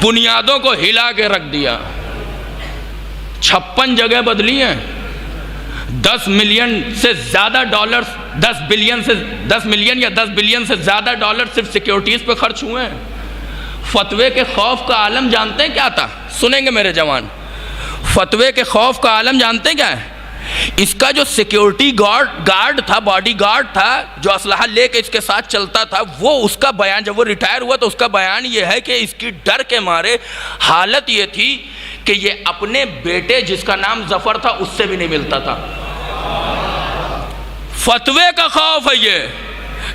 बुनियादों को हिला के रख दिया। 56 जगह बदली हैं। 10 मिलियन से ज़्यादा डॉलर्स, 10 मिलियन या 10 बिलियन से ज़्यादा डॉलर सिर्फ सिक्योरिटीज़ पे खर्च हुए हैं। फतवे के खौफ का आलम जानते हैं क्या था? सुनेंगे मेरे जवान। फतवे के खौफ का आलम जानते हैं क्या है? इसका जो सिक्योरिटी गार्ड था, बॉडी गार्ड था, जो असलहा लेके इसके साथ चलता था, वो उसका बयान, जब वो रिटायर हुआ तो उसका बयान ये है कि इसकी डर के मारे हालत ये थी कि ये अपने बेटे जिसका नाम जफर था उससे भी नहीं मिलता था। फतवे का खौफ है ये,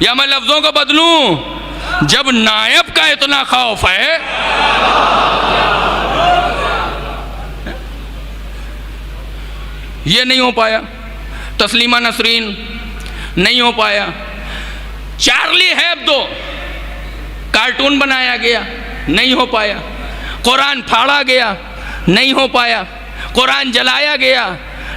या मैं लफ्जों को बदलूं, जब नायब का इतना खौफ है, ये नहीं हो पाया। तस्लीमा नसरीन नहीं हो पाया। चार्ली हेब्दो कार्टून बनाया गया, नहीं हो पाया। कुरान फाड़ा गया, नहीं हो पाया। कुरान जलाया गया,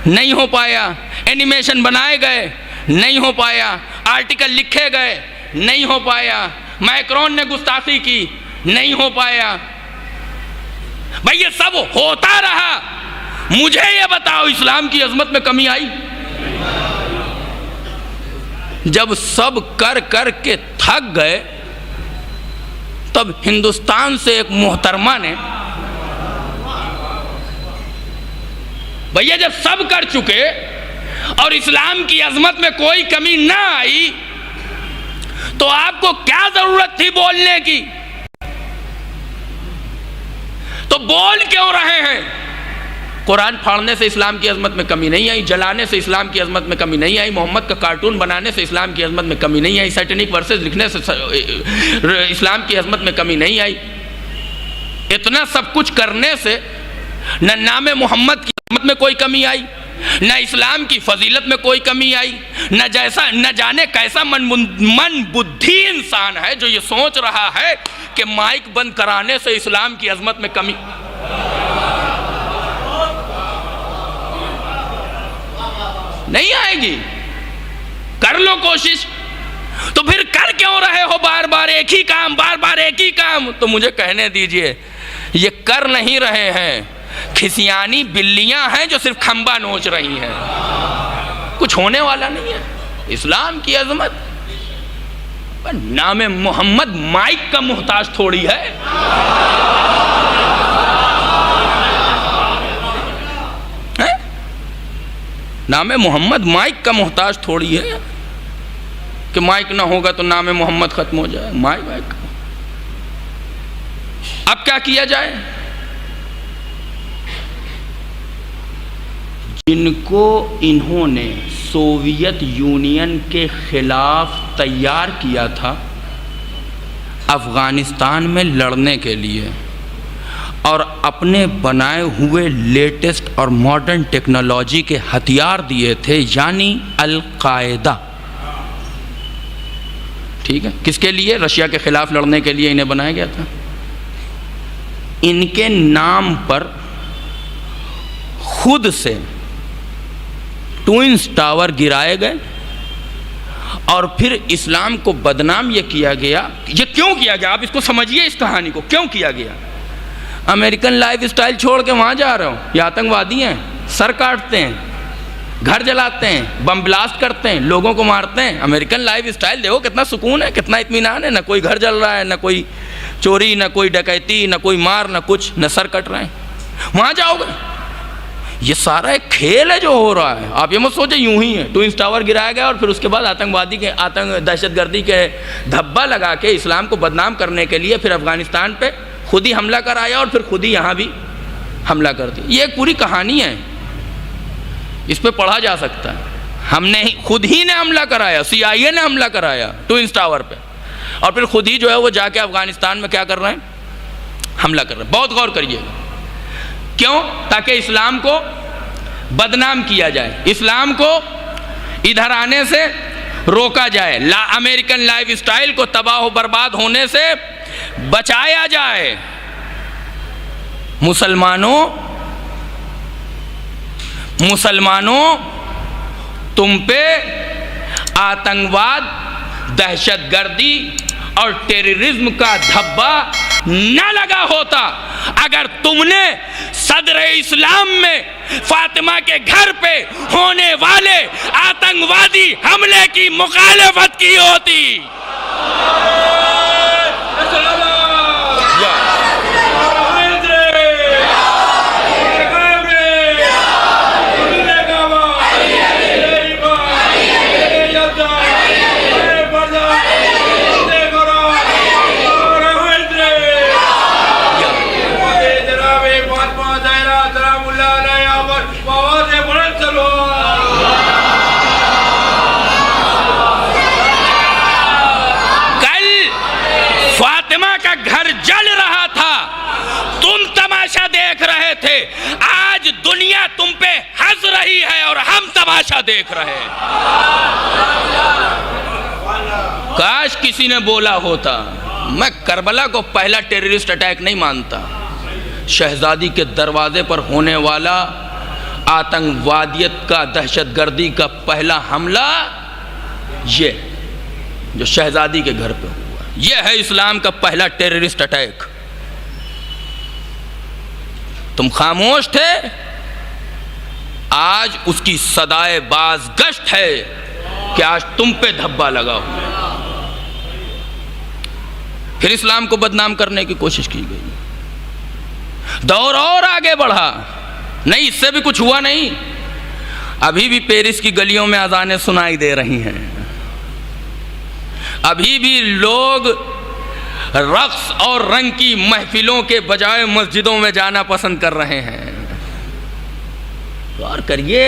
नहीं हो पाया। एनिमेशन बनाए गए, नहीं हो पाया। आर्टिकल लिखे गए, नहीं हो पाया। मैक्रोन ने गुस्ताखी की, नहीं हो पाया। भाई ये सब होता रहा। मुझे ये बताओ, इस्लाम की अजमत में कमी आई? जब सब कर कर के थक गए तब हिंदुस्तान से एक मोहतरमा ने, भैया जब सब कर चुके और इस्लाम की अजमत में कोई कमी ना आई तो आपको क्या जरूरत थी बोलने की? तो बोल क्यों रहे हैं? कुरान फाड़ने से इस्लाम की अजमत में कमी नहीं आई, जलाने से इस्लाम की अजमत में कमी नहीं आई, मोहम्मद का कार्टून बनाने से इस्लाम की अजमत में कमी नहीं आई, सैटेनिक वर्सेस लिखने से इस्लाम की अजमत में कमी नहीं आई। इतना सब कुछ करने से न नाम मोहम्मद की अजमत में कोई कमी आई, न इस्लाम की फजीलत में कोई कमी आई, न जाने कैसा मन बुद्धि इंसान है जो ये सोच रहा है कि माइक बंद कराने से इस्लाम की अजमत में कमी। नहीं आएगी। कर लो कोशिश। तो फिर कर क्यों रहे हो बार बार एक ही काम, बार बार एक ही काम? तो मुझे कहने दीजिए, ये कर नहीं रहे हैं, खिसियानी बिल्लियां हैं जो सिर्फ खंबा नोच रही हैं। कुछ होने वाला नहीं है। इस्लाम की अजमत, नाम मोहम्मद माइक का मोहताज थोड़ी है। नाम मोहम्मद माइक का मोहताज थोड़ी है कि माइक ना होगा तो नाम मोहम्मद खत्म हो जाए। माइक अब क्या किया जाए? जिनको इन्होंने सोवियत यूनियन के खिलाफ तैयार किया था अफगानिस्तान में लड़ने के लिए, और अपने बनाए हुए लेटेस्ट और मॉडर्न टेक्नोलॉजी के हथियार दिए थे, यानी अल-कायदा। ठीक है, किसके लिए? रशिया के खिलाफ लड़ने के लिए इन्हें बनाया गया था। इनके नाम पर खुद से ट्विंस टावर गिराए गए और फिर इस्लाम को बदनाम ये किया गया। ये क्यों किया गया? आप इसको समझिए, इस कहानी को क्यों किया गया। अमेरिकन लाइफ स्टाइल छोड़ के वहाँ जा रहे हो, ये आतंकवादी हैं, सर काटते हैं, घर जलाते हैं, बम ब्लास्ट करते हैं, लोगों को मारते हैं। अमेरिकन लाइफ स्टाइल देखो कितना सुकून है, कितना इत्मीनान है। ना कोई घर जल रहा है, ना कोई चोरी, ना कोई डकैती, ना कोई मार, ना कुछ, ना सर कट रहे हैं। वहाँ जाओगे, ये सारा एक खेल है जो हो रहा है। आप ये मत सोचे यूं ही है। ट्विंस टावर गिराया गया और फिर उसके बाद आतंकवादी के दहशतगर्दी के धब्बा लगा के इस्लाम को बदनाम करने के लिए फिर अफगानिस्तान पे खुद ही हमला कराया और फिर खुद ही यहाँ भी हमला कर दिया। ये एक पूरी कहानी है, इस पे पढ़ा जा सकता है। हमने खुद ही ने हमला कराया, CIA ने हमला कराया ट्विंस टावर पे, और फिर खुद ही जो है वो जाके अफगानिस्तान में क्या कर रहे हैं, हमला कर रहे हैं। बहुत गौर करिएगा, क्यों? ताकि इस्लाम को बदनाम किया जाए, इस्लाम को इधर आने से रोका जाए, अमेरिकन लाइफस्टाइल को तबाह बर्बाद होने से बचाया जाए। मुसलमानों तुम पे आतंकवाद, दहशतगर्दी और टेररिज्म का धब्बा न लगा होता अगर तुमने सदर इस्लाम में फातिमा के घर पे होने वाले आतंकवादी हमले की मुखालफत की होती। घर जल रहा था, तुम तमाशा देख रहे थे, आज दुनिया तुम पे हंस रही है और हम तमाशा देख रहे हैं। काश किसी ने बोला होता। मैं करबला को पहला टेररिस्ट अटैक नहीं मानता, शहजादी के दरवाजे पर होने वाला आतंकवादियत का, दहशतगर्दी का पहला हमला ये जो शहजादी के घर पे हुआ, यह है इस्लाम का पहला टेररिस्ट अटैक। तुम खामोश थे, आज उसकी सदाए बाज गश्त है कि आज तुम पे धब्बा लगा हुआ। फिर इस्लाम को बदनाम करने की कोशिश की गई, दौर और आगे बढ़ा। नहीं, इससे भी कुछ हुआ नहीं। अभी भी पेरिस की गलियों में अजानें सुनाई दे रही हैं, अभी भी लोग रक्स और रंग की महफिलों के बजाय मस्जिदों में जाना पसंद कर रहे हैं। गौर करिए,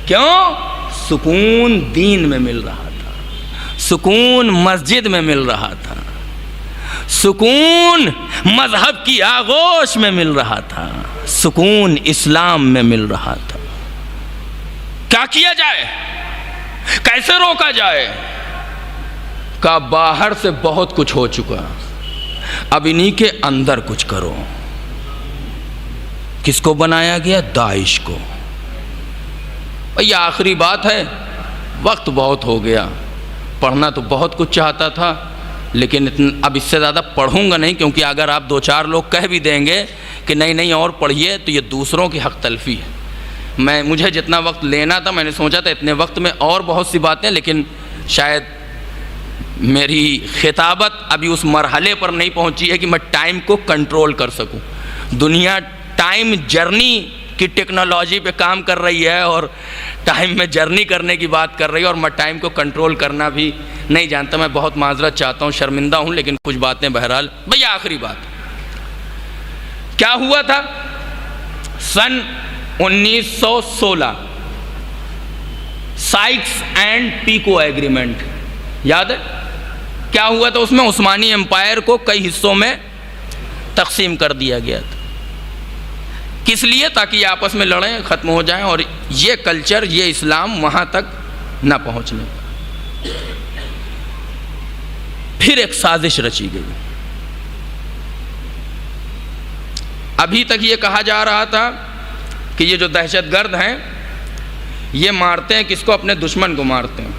क्यों? सुकून दीन में मिल रहा था, सुकून मस्जिद में मिल रहा था, सुकून मजहब की आगोश में मिल रहा था, सुकून इस्लाम में मिल रहा था। क्या किया जाए, कैसे रोका जाए? का बाहर से बहुत कुछ हो चुका, अब इन्हीं के अंदर कुछ करो। किसको बनाया गया? दाइश को। भैया आखिरी बात है, वक्त बहुत हो गया, पढ़ना तो बहुत कुछ चाहता था, लेकिन अब इससे ज़्यादा पढ़ूंगा नहीं, क्योंकि अगर आप दो चार लोग कह भी देंगे कि नहीं नहीं और पढ़िए, तो ये दूसरों की हक तलफी है। मुझे जितना वक्त लेना था, मैंने सोचा था इतने वक्त में और बहुत सी बातें, लेकिन शायद मेरी खिताबत अभी उस मरहले पर नहीं पहुंची है कि मैं टाइम को कंट्रोल कर सकूं। दुनिया टाइम जर्नी की टेक्नोलॉजी पे काम कर रही है और टाइम में जर्नी करने की बात कर रही है, और मैं टाइम को कंट्रोल करना भी नहीं जानता। मैं बहुत माजरत चाहता हूँ, शर्मिंदा हूँ, लेकिन कुछ बातें बहरहाल। भैया आखिरी बात, क्या हुआ था सन 1916 साइक्स एंड पीको एग्रीमेंट, याद है? क्या हुआ था उसमें? उस्मानी एम्पायर को कई हिस्सों में तकसीम कर दिया गया था। किस लिए? ताकि ये आपस में लड़ें, ख़त्म हो जाएं और ये कल्चर, ये इस्लाम वहाँ तक ना पहुँचने। फिर एक साजिश रची गई। अभी तक ये कहा जा रहा था कि ये जो दहशतगर्द हैं ये मारते हैं किसको? अपने दुश्मन को मारते हैं,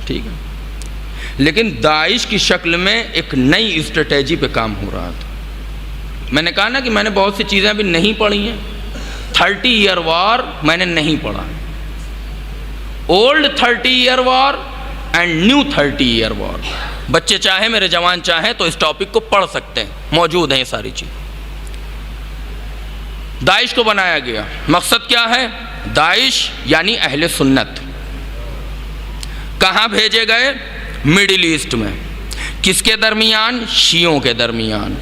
ठीक है। लेकिन दाइश की शक्ल में एक नई स्ट्रेटेजी पे काम हो रहा था। मैंने कहा ना कि मैंने बहुत सी चीज़ें अभी नहीं पढ़ी हैं। 30 ईयर वॉर मैंने नहीं पढ़ा, old 30 year war and new 30 year war. बच्चे चाहे, मेरे जवान चाहे तो इस टॉपिक को पढ़ सकते हैं, मौजूद हैं ये सारी चीज़। दाइश को बनाया गया, मकसद क्या है? दाइश यानी अहले सुन्नत कहाँ भेजे गए? मिडिल ईस्ट में। किसके दरमियान? शियों के दरमियान।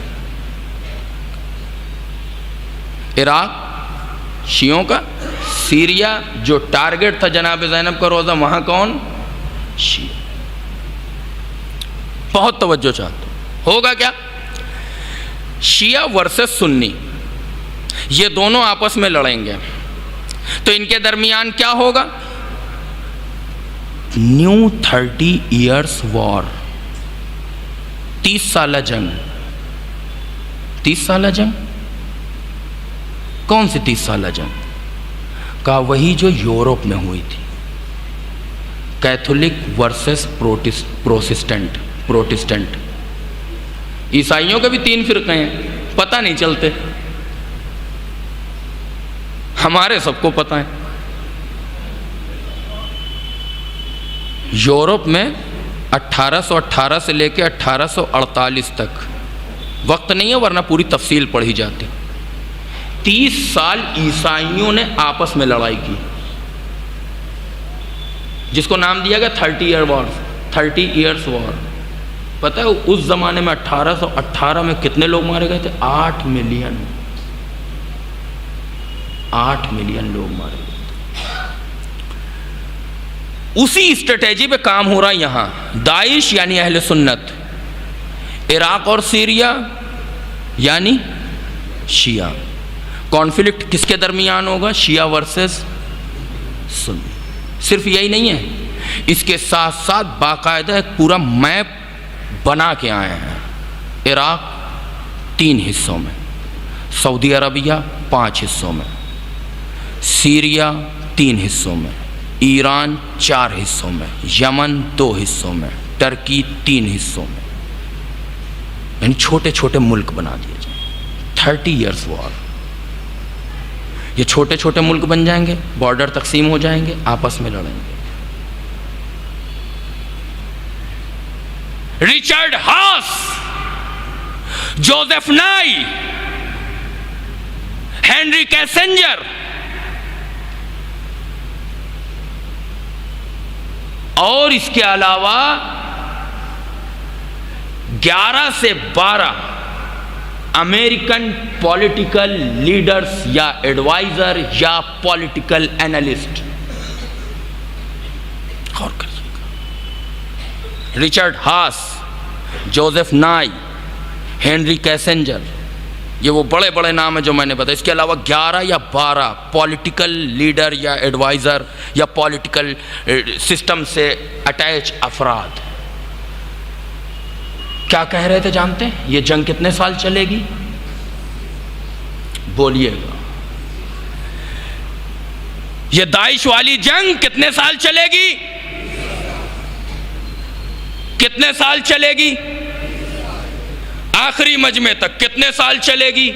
इराक शियों का, सीरिया जो टारगेट था जनाब ज़ैनब का रोज़ा, वहाँ कौन? शिया। बहुत तवज्जो चाहते। होगा क्या? शिया वर्सेस सुन्नी, ये दोनों आपस में लड़ेंगे, तो इनके दरमियान क्या होगा? न्यू 30 ईयर्स वॉर, 30 साल जंग। 30 साल जंग कौन सी 30 साल जंग? का वही जो यूरोप में हुई थी, कैथोलिक वर्सेस प्रोटेस्टेंट। ईसाइयों के भी 3 फिरके हैं, पता नहीं चलते, हमारे सबको पता है। यूरोप में 1818 से लेकर 1848 तक, वक्त नहीं है वरना पूरी तफसील पढ़ी जाती, 30 साल ईसाइयों ने आपस में लड़ाई की, जिसको नाम दिया गया 30 ईयर्स वॉर। पता है उस जमाने में 1818 में कितने लोग मारे गए थे? 8 मिलियन। 8 मिलियन लोग मारे गए थे। उसी स्ट्रेटेजी पे काम हो रहा है यहां। दाइश यानी अहले सुन्नत, इराक और सीरिया यानी शिया। कॉन्फ्लिक्ट किसके दरमियान होगा? शिया वर्सेस सुन्नी। सिर्फ यही नहीं है, इसके साथ साथ बाकायदा एक पूरा मैप बना के आए हैं। इराक 3 हिस्सों में, सऊदी अरबिया 5 हिस्सों में, सीरिया 3 हिस्सों में, ईरान 4 हिस्सों में, यमन 2 हिस्सों में, टर्की 3 हिस्सों में, यानी छोटे छोटे मुल्क बना दिए जाए। 30 ईयर्स वॉर। ये छोटे छोटे मुल्क बन जाएंगे, बॉर्डर तकसीम हो जाएंगे, आपस में लड़ेंगे। रिचर्ड हास, जोसेफ नाई, हेनरी कैसेंजर और इसके अलावा 11 से 12 अमेरिकन पॉलिटिकल लीडर्स या एडवाइजर या पॉलिटिकल एनालिस्ट। गौर करिएगा, रिचर्ड हास, जोसेफ नाई, हेनरी कैसेंजर, ये वो बड़े बड़े नाम हैं जो मैंने बताया। इसके अलावा 11 या 12 पॉलिटिकल लीडर या एडवाइज़र या पॉलिटिकल सिस्टम से अटैच अफराद क्या कह रहे थे जानते हैं? ये जंग कितने साल चलेगी? बोलिएगा। ये दाइश वाली जंग कितने साल चलेगी? कितने साल चलेगी? आखिरी मजमे तक कितने साल चलेगी?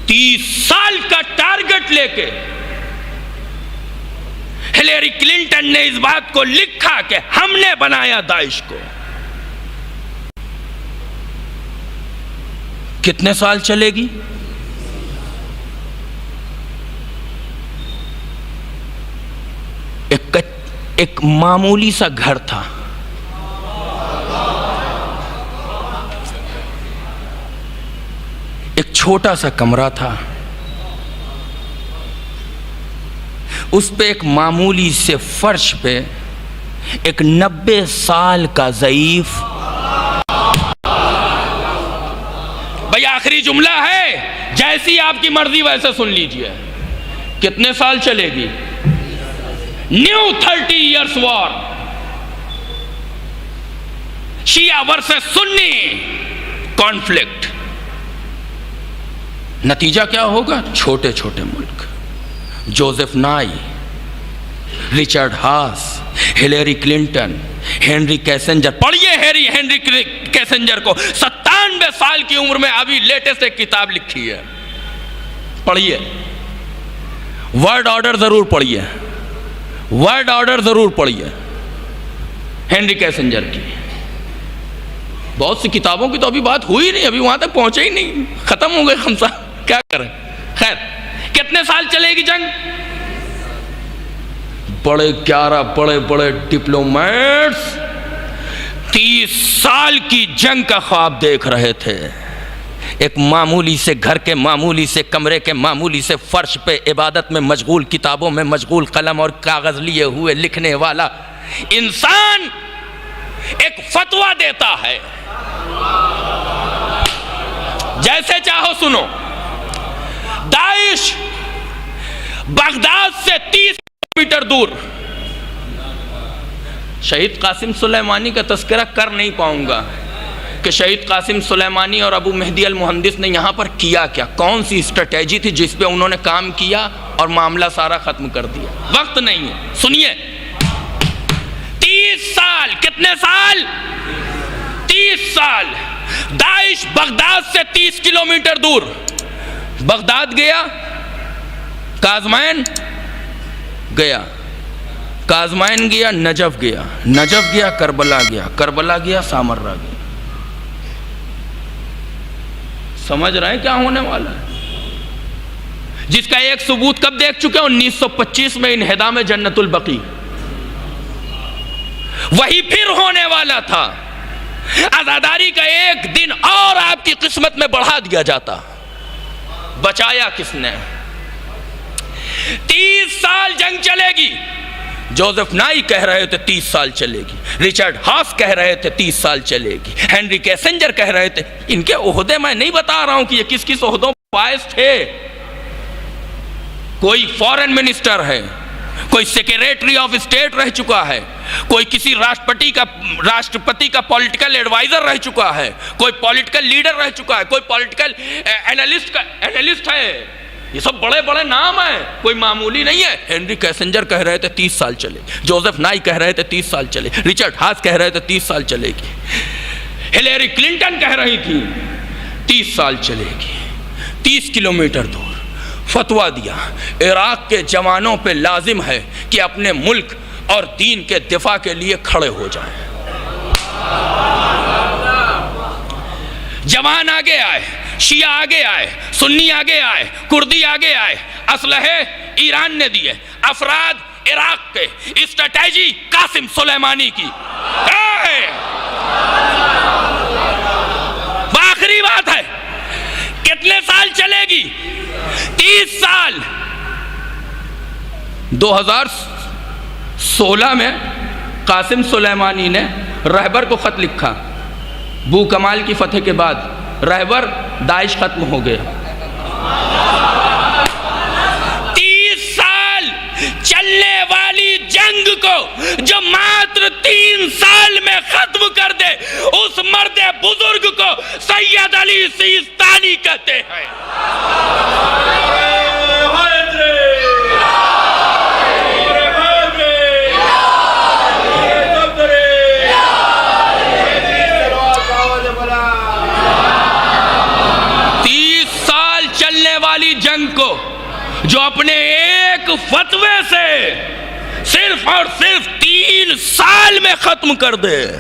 30 साल का टारगेट लेके हिलेरी क्लिंटन ने इस बात को लिखा कि हमने बनाया दाइश को। कितने साल चलेगी? एक मामूली सा घर था, एक छोटा सा कमरा था, उस पे एक मामूली से फर्श पे एक 90 साल का ज़ईफ। भाई आखिरी जुमला है, जैसी आपकी मर्जी वैसे सुन लीजिए। कितने साल चलेगी? न्यू 30 ईयर्स वॉर, शिया वर्सेस सुन्नी कॉन्फ्लिक्ट। नतीजा क्या होगा? छोटे छोटे मुल्क, जोसेफ नाई, रिचर्ड हास, हिलेरी क्लिंटन, हेनरी कैसेंजर। पढ़िए हेनरी कैसेंजर को, 97 साल की उम्र में अभी लेटेस्ट एक किताब लिखी है, पढ़िए। वर्ल्ड ऑर्डर जरूर पढ़िए, वर्ल्ड ऑर्डर जरूर पढ़िए हेनरी कैसेंजर की। बहुत सी किताबों की तो अभी बात हुई नहीं, अभी वहां तक पहुंचे ही नहीं, खत्म हो गए खमसा, क्या करें। खैर, कितने साल चलेगी जंग? बड़े 11 बड़े बड़े डिप्लोमेट्स 30 साल की जंग का ख्वाब देख रहे थे। एक मामूली से घर के मामूली से कमरे के मामूली से फर्श पे इबादत में मशगूल, किताबों में मशगूल, कलम और कागज लिए हुए लिखने वाला इंसान एक फतवा देता है। जैसे चाहो सुनो। दाइश बगदाद से 30 किलोमीटर दूर, शहीद कासिम सुलेमानी का तस्करा कर नहीं पाऊंगा कि शहीद कासिम सुलेमानी और अबू मेहदी अल मुहंदिस ने यहाँ पर किया क्या, कौन सी स्ट्रेटेजी थी जिस पे उन्होंने काम किया और मामला सारा खत्म कर दिया। वक्त नहीं है, सुनिए। 30 साल, कितने साल? 30 साल। दाइश बगदाद से 30 किलोमीटर दूर, बगदाद गया, काज़माइन गया, काज़माइन गया, नजफ गया, नजफ गया, करबला गया, करबला गया, सामर्रा गया। समझ रहे हैं क्या होने वाला है? जिसका एक सबूत कब देख चुके हैं? 1925 में इन्हिदा में जन्नतुल बकी। वही फिर होने वाला था। आजादारी का एक दिन और आपकी किस्मत में बढ़ा दिया जाता। बचाया किसने? 30 साल जंग चलेगी। जोसेफ नाई कह रहे थे 30 साल चलेगी, रिचर्ड हास कह रहे थे 30 साल चलेगी, हेनरी किसिंजर कह रहे थे। इनके ओहदे मैं नहीं बता रहा हूं कि ये किस किस ओहदों पर फाइज थे। कोई फॉरेन मिनिस्टर है, कोई सेक्रेटरी ऑफ स्टेट रह चुका है, कोई किसी राष्ट्रपति का पॉलिटिकल एडवाइजर रह चुका है, कोई पॉलिटिकल लीडर रह चुका है, कोई पॉलिटिकल एनालिस्ट है। ये सब बड़े बड़े नाम हैं, कोई मामूली नहीं है। हेनरी किसिंजर कह रहे थे 30 साल चले, जोसेफ नाई कह रहे थे 30 साल चले, रिचर्ड हास कह रहे थे 30 साल चलेगी, हिलेरी क्लिंटन कह रही थी 30 साल चलेगी। 30 किलोमीटर दूर फतवा दिया, इराक के जवानों पे लाजिम है कि अपने मुल्क और दीन के दिफा के लिए खड़े हो जाएं। जवान आगे आए, शिया आगे आए, सुन्नी आगे आए, कुर्दी आगे आए। असलहे ईरान ने दिए, अफराद इराक के, स्ट्रेटेजी कासिम सुलेमानी की। आखिरी बात है, कितने साल चलेगी? 30 साल। 2016 में कासिम सुलेमानी ने रहबर को खत लिखा। बू कमाल की फतेह के बाद रहबर दाइश खत्म हो गया। 30 साल चलने वाली जंग को जो मात्र 3 साल में खत्म कर दे, उस मर्द बुजुर्ग को सैयद अली सिस्तानी कहते हैं। जंग को जो अपने एक फतवे से सिर्फ और सिर्फ 3 साल में खत्म कर दे,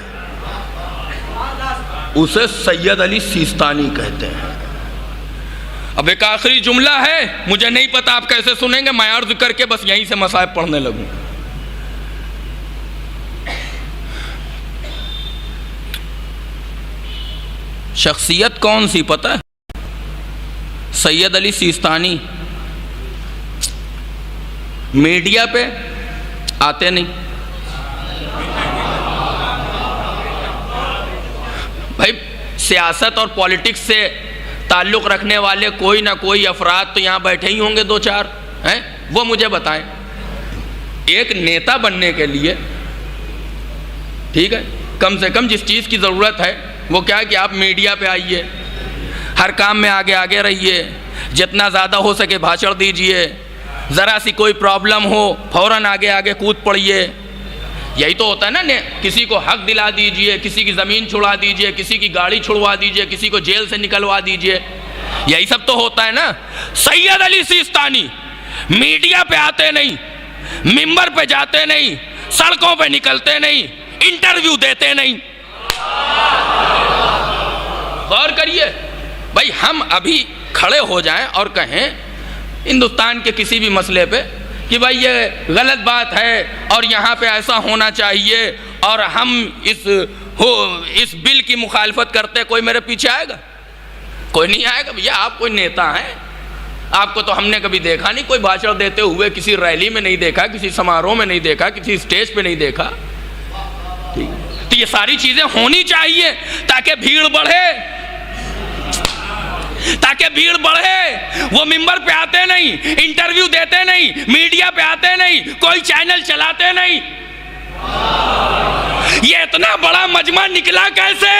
उसे सैयद अली सिस्तानी कहते हैं। अब एक आखिरी जुमला है, मुझे नहीं पता आप कैसे सुनेंगे, मैं अर्ज करके बस यहीं से मसाइब पढ़ने लगूं। शख्सियत कौन सी पता है? सैयद अली सिस्तानी। मीडिया पे आते नहीं भाई। सियासत और पॉलिटिक्स से ताल्लुक़ रखने वाले कोई ना कोई अफराद तो यहाँ बैठे ही होंगे, 2-4 हैं, वो मुझे बताएं। एक नेता बनने के लिए, ठीक है, कम से कम जिस चीज़ की ज़रूरत है वो क्या है कि आप मीडिया पे आइए, हर काम में आगे आगे रहिए, जितना ज़्यादा हो सके भाषण दीजिए, ज़रा सी कोई प्रॉब्लम हो फ़ौरन आगे आगे कूद पड़िए। यही तो होता है ना, किसी को हक दिला दीजिए, किसी की ज़मीन छुड़वा दीजिए, किसी की गाड़ी छुड़वा दीजिए, किसी को जेल से निकलवा दीजिए, यही सब तो होता है ना। सैयद अली सिस्तानी मीडिया पे आते नहीं, मिंबर पे जाते नहीं, सड़कों पे निकलते नहीं, इंटरव्यू देते नहीं। गौर करिए भाई, हम अभी खड़े हो जाएं और कहें हिंदुस्तान के किसी भी मसले पे कि भाई ये गलत बात है और यहाँ पे ऐसा होना चाहिए और हम इस बिल की मुखालफत करते, कोई मेरे पीछे आएगा? कोई नहीं आएगा। भैया आप कोई नेता हैं, आपको तो हमने कभी देखा नहीं कोई भाषण देते हुए, किसी रैली में नहीं देखा, किसी समारोह में नहीं देखा, किसी स्टेज पे नहीं देखा। तो ये सारी चीज़ें होनी चाहिए ताकि भीड़ बढ़े। ताकि भीड़ बढ़े। वो मिंबर पे आते नहीं, इंटरव्यू देते नहीं, मीडिया पे आते नहीं, कोई चैनल चलाते नहीं। ये इतना बड़ा मजमा निकला कैसे?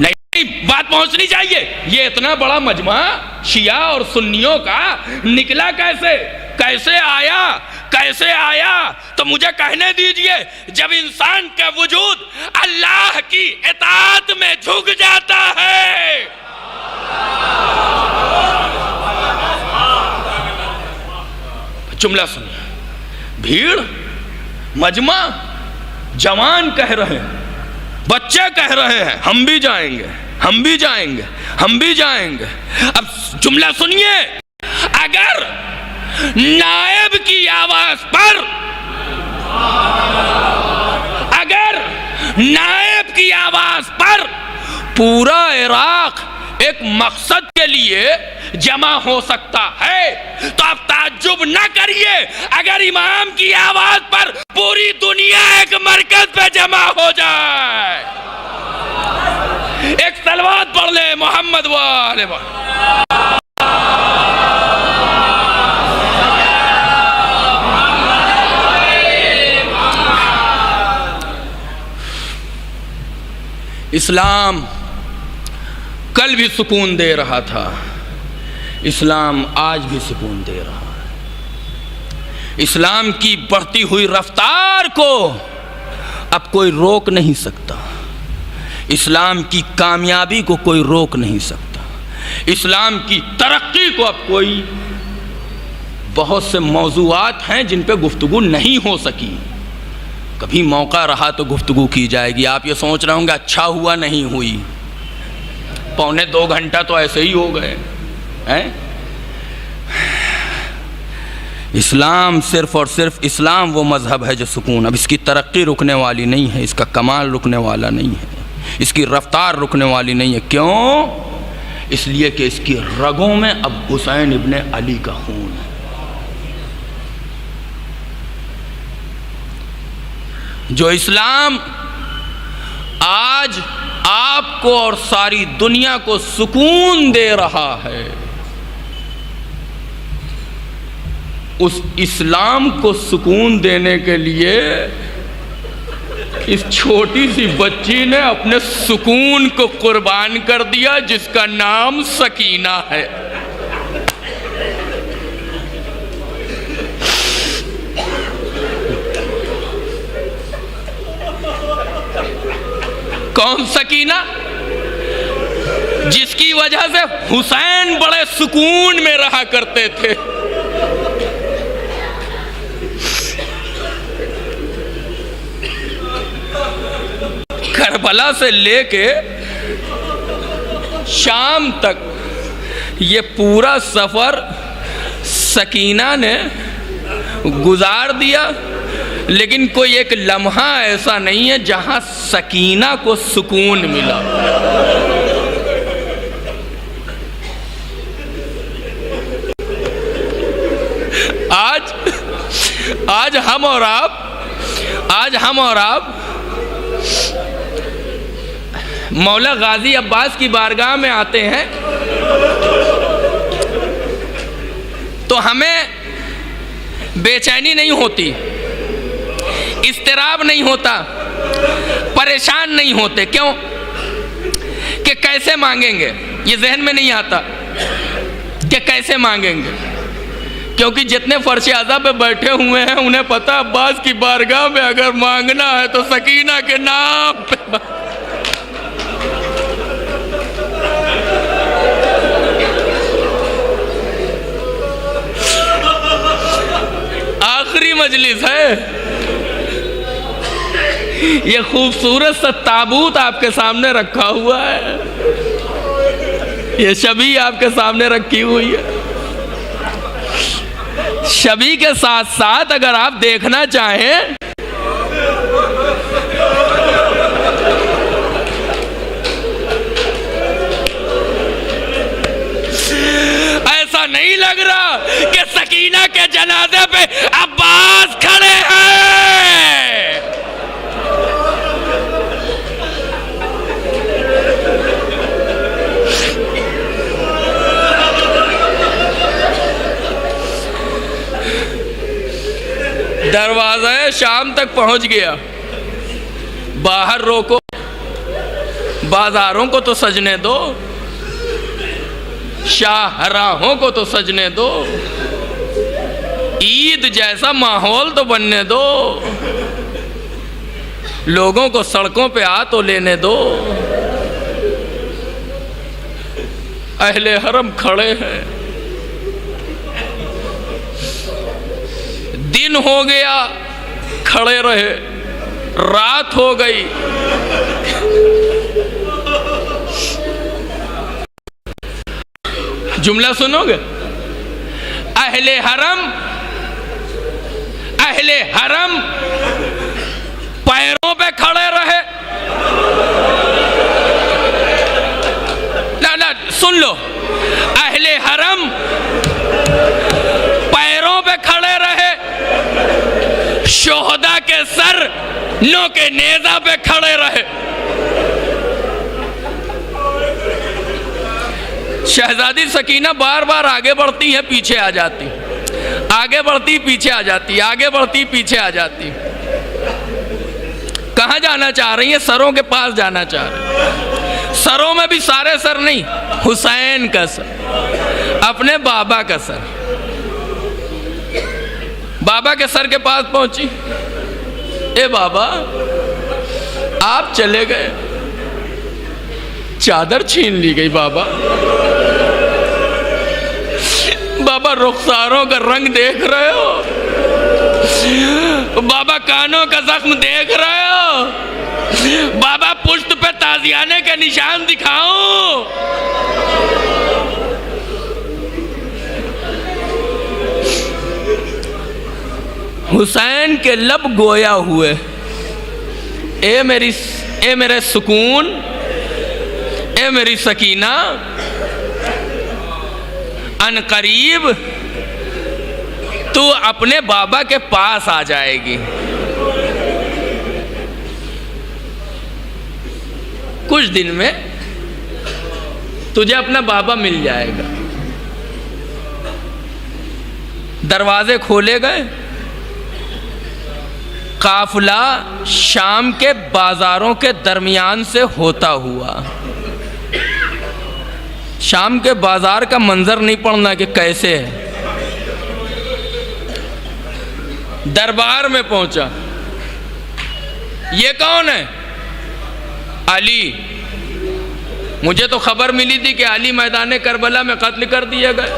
नहीं, बात पहुंचनी चाहिए। ये इतना बड़ा मजमा शिया और सुन्नियों का निकला कैसे? कैसे आया? कैसे आया? तो मुझे कहने दीजिए, जब इंसान का वजूद अल्लाह की इताअत में झुक जाता है, जुमला सुनिए, भीड़, मजमा, जवान कह रहे हैं, बच्चे कह रहे हैं हम भी जाएंगे, हम भी जाएंगे, हम भी जाएंगे। अब जुमला सुनिए, अगर नायब की आवाज पर, अगर नायब की आवाज पर पूरा इराक एक मकसद के लिए जमा हो सकता है, तो आप ताज्जुब न करिए अगर इमाम की आवाज पर पूरी दुनिया एक मरकज पे जमा हो जाए। एक सलवात पढ़ ले, मोहम्मद वाले इस्लाम कल भी सुकून दे रहा था, इस्लाम आज भी सुकून दे रहा है। इस्लाम की बढ़ती हुई रफ्तार को अब कोई रोक नहीं सकता, इस्लाम की कामयाबी को कोई रोक नहीं सकता, इस्लाम की तरक्की को अब कोई, बहुत से मौज़ूआत हैं जिन पे गुफ्तगू नहीं हो सकी, कभी मौका रहा तो गुफ्तगू की जाएगी। आप ये सोच रहे होंगे अच्छा हुआ नहीं हुई, 1.25 घंटा तो ऐसे ही हो गए हैं। इस्लाम सिर्फ और सिर्फ इस्लाम वो मज़हब है जो सुकून, अब इसकी तरक्की रुकने वाली नहीं है, इसका कमाल रुकने वाला नहीं है, इसकी रफ्तार रुकने वाली नहीं है। क्यों? इसलिए कि इसकी रगों में अब हुसैन इब्ने अली का खून है। जो इस्लाम आज आपको और सारी दुनिया को सुकून दे रहा है, उस इस्लाम को सुकून देने के लिए इस छोटी सी बच्ची ने अपने सुकून को कुर्बान कर दिया, जिसका नाम सकीना है। कौन सकीना? जिसकी वजह से हुसैन बड़े सुकून में रहा करते थे। करबला से लेके शाम तक ये पूरा सफर सकीना ने गुजार दिया, लेकिन कोई एक लम्हा ऐसा नहीं है जहां सकीना को सुकून मिला। आज हम और आप मौला गाजी अब्बास की बारगाह में आते हैं तो हमें बेचैनी नहीं होती, इस्तिराब नहीं होता, परेशान नहीं होते। क्यों? कि कैसे मांगेंगे, ये जहन में नहीं आता कि कैसे मांगेंगे, क्योंकि जितने फर्श आज़ा पे बैठे हुए हैं उन्हें पता अब्बास की बारगाह में अगर मांगना है तो सकीना के नाम पे। आखिरी मजलिस है, ये खूबसूरत सा ताबूत आपके सामने रखा हुआ है, ये शबी आपके सामने रखी हुई है। शबी के साथ साथ अगर आप देखना चाहें ऐसा नहीं लग रहा कि सकीना के जनाजे पे अब्बास खड़े हैं। शाम तक पहुंच गया। बाहर रोको, बाजारों को तो सजने दो, शाहराहों को तो सजने दो, ईद जैसा माहौल तो बनने दो, लोगों को सड़कों पे आ तो लेने दो। अहले हरम खड़े हैं, दिन हो गया खड़े रहे, रात हो गई जुमला सुनोगे? अहले हरम पैरों पे खड़े रहे। ना सुन लो, अहले हरम पैरों पे खड़े रहे, शोहदा के सर नो के नेजा पे खड़े रहे। शहजादी सकीना बार बार आगे बढ़ती है, पीछे आ जाती, आगे बढ़ती पीछे आ जाती, आगे बढ़ती पीछे आ जाती। कहाँ जाना चाह रही है? सरों के पास जाना चाह रही। सरों में भी सारे सर नहीं, हुसैन का सर, अपने बाबा का सर। बाबा के सर के पास पहुंची। ए बाबा, आप चले गए, चादर छीन ली गई बाबा। बाबा रुखसारों का रंग देख रहे हो? बाबा कानों का जख्म देख रहे हो? बाबा पुश्त पे ताजियाने के निशान दिखाऊं? हुसैन के लब गोया हुए। ए मेरे सुकून, ए मेरी सकीना, अनकरीब तू अपने बाबा के पास आ जाएगी। कुछ दिन में तुझे अपना बाबा मिल जाएगा। दरवाजे खोले गए। काफिला शाम के बाजारों के दरमियान से होता हुआ। शाम के बाजार का मंजर नहीं पड़ना कि कैसे है। दरबार में पहुंचा। ये कौन है? अली। मुझे तो खबर मिली थी कि अली मैदान करबला में कत्ल कर दिए गए।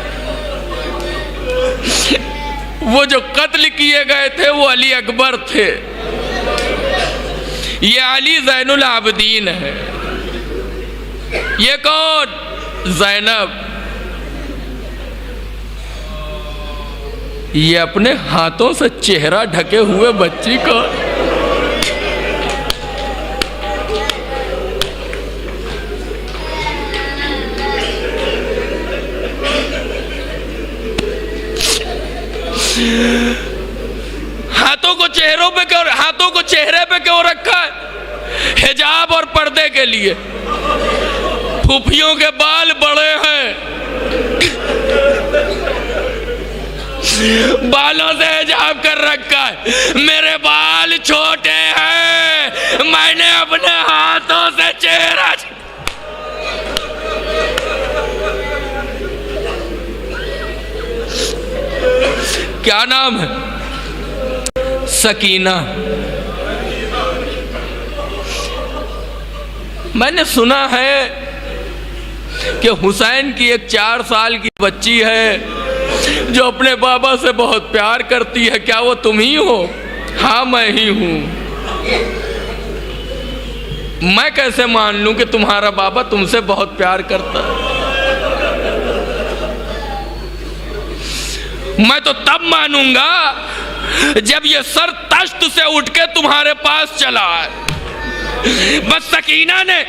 वो जो कत्ल किए गए थे वो अली अकबर थे। ये अली ज़ैनुल आबिदीन है। ये कौन? ज़ैनब। ये अपने हाथों से चेहरा ढके हुए बच्ची को हाथों को चेहरे पे क्यों रखा है? हिजाब और पर्दे के लिए। फूफियों के बाल बड़े हैं, बालों से हिजाब कर रखा है। मेरे बाल छोटे हैं, मैंने अपने हाथों से चेहरा। क्या नाम है? सकीना। मैंने सुना है कि हुसैन की एक 4 साल की बच्ची है जो अपने बाबा से बहुत प्यार करती है। क्या वो तुम ही हो? हाँ, मैं ही हूं। मैं कैसे मान लूं कि तुम्हारा बाबा तुमसे बहुत प्यार करता है? मैं तो तब मानूंगा जब ये सर तश्त से उठ के तुम्हारे पास चला है। बस सकीना ने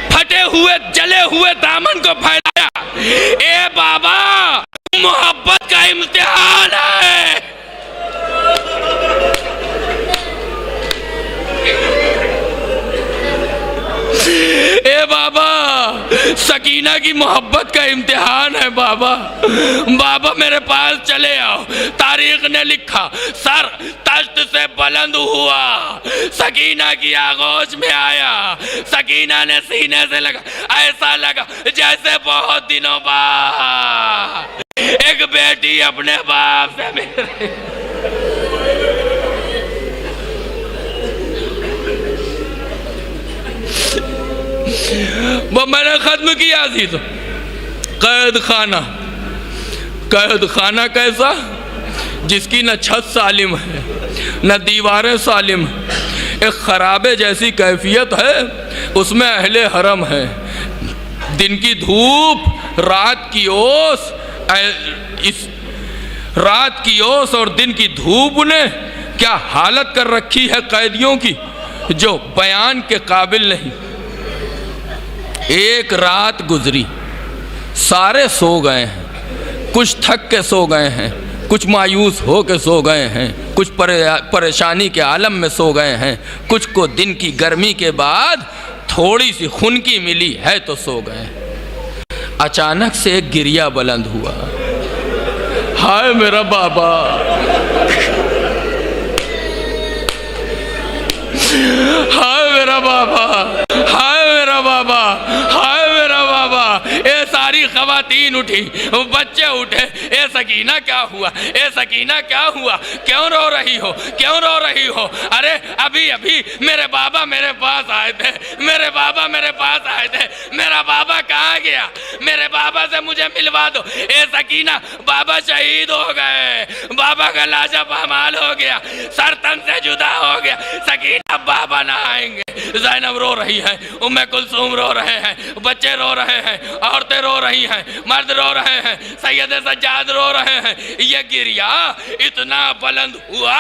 फटे हुए जले हुए दामन को फैलाया। ए बाबा, मोहब्बत का इम्तिहान है। ए बाबा, सकीना की मोहब्बत का इम्तिहान है बाबा। बाबा मेरे पास चले आओ। तारीख ने लिखा, सर तश्त से बुलंद हुआ, सकीना की आगोश में आया, सकीना ने सीने से लगा, ऐसा लगा जैसे बहुत दिनों बाद एक बेटी अपने बाप से मिल रही। वो मैंने खत्म किया थी तो कैद खाना। कैद खाना कैसा? जिसकी न छत सालिम है न दीवारें सालिम, एक खराबे जैसी कैफियत है, उसमें अहले हरम है। दिन की धूप, रात की ओस, इस रात की ओस और दिन की धूप ने क्या हालत कर रखी है कैदियों की, जो बयान के काबिल नहीं। एक रात गुजरी, सारे सो गए हैं, कुछ थक के सो गए हैं, कुछ मायूस हो के सो गए हैं, कुछ परेशानी के आलम में सो गए हैं, कुछ को दिन की गर्मी के बाद थोड़ी सी खुनकी मिली है तो सो गए। अचानक से एक गिरिया बुलंद हुआ, हाय मेरा बाबा, हाय मेरा बाबा, हाय मेरा बाबा, हाय मेरा बाबा। ये सारी खवातीन उठी, बच्चे उठे, ए सकीना क्या हुआ, ए सकीना क्या हुआ, क्यों रो रही हो, क्यों रो रही हो? अरे अभी अभी मेरे बाबा मेरे पास आए थे, मेरे बाबा मेरे पास आए थे, मेरा बाबा कहाँ गया, मेरे बाबा से मुझे मिलवा दो। ए सकीना, बाबा शहीद हो गए, बाबा का लाशा पामाल हो गया, सर तन से जुदा हो गया, सकीना बाबा ना आएंगे। ज़ैनब रो रही है, उम्मे कुलसूम रो रहे हैं, बच्चे रो रहे हैं, औरतें रो रही हैं, मर्द रो रहे हैं, सैयद सज्जाद रो रहे हैं। ये गिरिया इतना बुलंद हुआ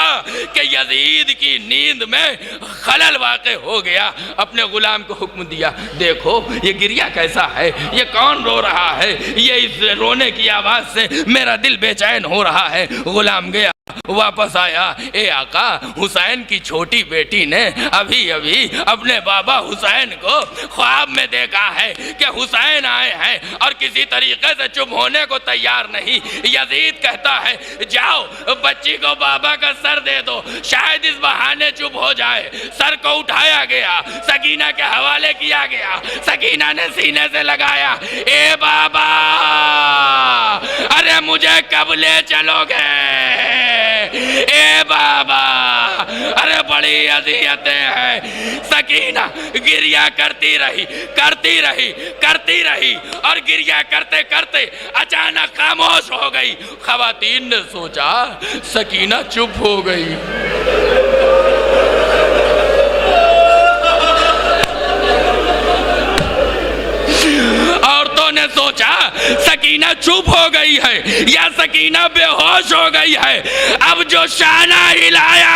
कि यजीद की नींद में खलल वाक़े हो गया। अपने गुलाम को हुक्म दिया, देखो ये गिरिया कैसा है, ये कौन रो रहा है, ये इस रोने की आवाज़ से मेरा दिल बेचैन हो रहा है। गुलाम गया, वापस आया, ए आका, हुसैन की छोटी बेटी ने अभी अभी अपने बाबा हुसैन को ख्वाब में देखा है कि हुसैन आए हैं और किसी तरीके से चुप होने को तैयार नहीं। यजीद कहता है, जाओ बच्ची को बाबा का सर दे दो, शायद इस बहाने चुप हो जाए। सर को उठाया गया, सकीना के हवाले किया गया, सकीना ने सीने से लगाया, ए बाबा, अरे मुझे कब ले चलोगे, ए बाबा, अरे बड़ी अज़ियतें हैं। सकीना गिरिया करती रही, करती रही, करती रही और गिरिया करते करते अचानक खामोश हो गई। ख़वातीन ने सोचा सकीना चुप हो गई। औरतों ने सोचा सकीना चुप हो गई है या सकीना बेहोश हो गई है। अब जो शाना हिलाया,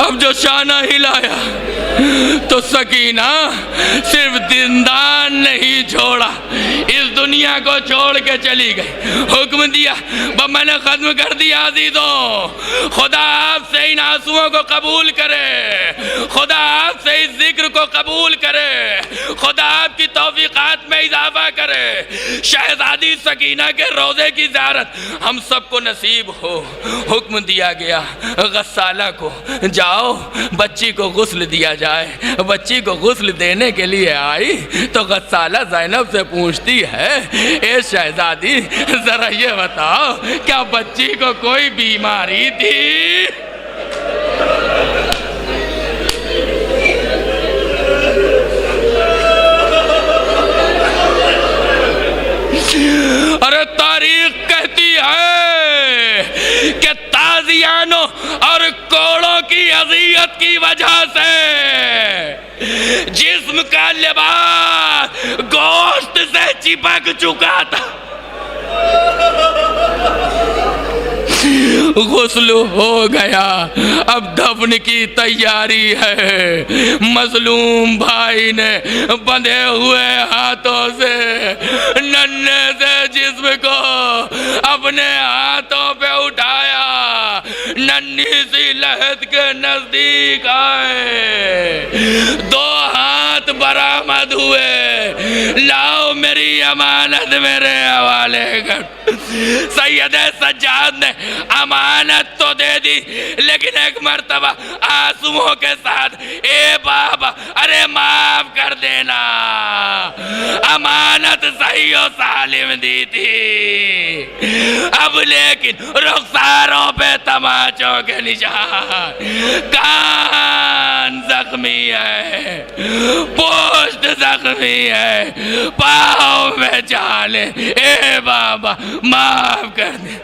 अब जो शाना हिलाया तो सकीना सिर्फ जिंदान नहीं छोड़ा, इस दुनिया को छोड़ के चली गई। हुक्म दिया, मैंने खत्म कर दिया अजीजों, खुदा आपसे इन आंसुओं को कबूल करे, खुदा आपसे इस जिक्र को कबूल करे, खुदा आपकी तौफीकात में इजाफा करे। शहजादी सकीना के रोज़े की ज़ियारत हम सबको नसीब हो। हुक्म दिया गया गस्साला को, जाओ बच्ची को गुस्ल दिया जाए। बच्ची को गुस्ल देने के लिए आई तो गस्साला ज़ैनब से पूछती है, ए शहजादी ज़रा ये बताओ, क्या बच्ची को कोई बीमारी थी? अरे तारीख कहती है कि ताजियानों और कोड़ों की अज़ियत की वजह से जिस्म का लिबास गोश्त से चिपक चुका था। गुस्ल हो गया, अब दफन की तैयारी है। मजलूम भाई ने बंधे हुए हाथों से नन्हे से जिस्म को अपने हाथों पे उठाया, नन्ही सी लहद के नजदीक आए, दो हाथ बरामद हुए, लाओ मेरी अमानत मेरे हवाले कर। सैयद सज्जाद ने अमानत तो दे दी, लेकिन एक मर्तबा आंसुओं के साथ, ए बाबा अरे माफ कर देना, अमानत सही और सालिम दी थी, अब लेकिन रुखसारों पे तमाचों के निशान, कान जख्मी है, पोस्ट जख्मी है, पाँव में जाले, ए बाबा माफ कर दे।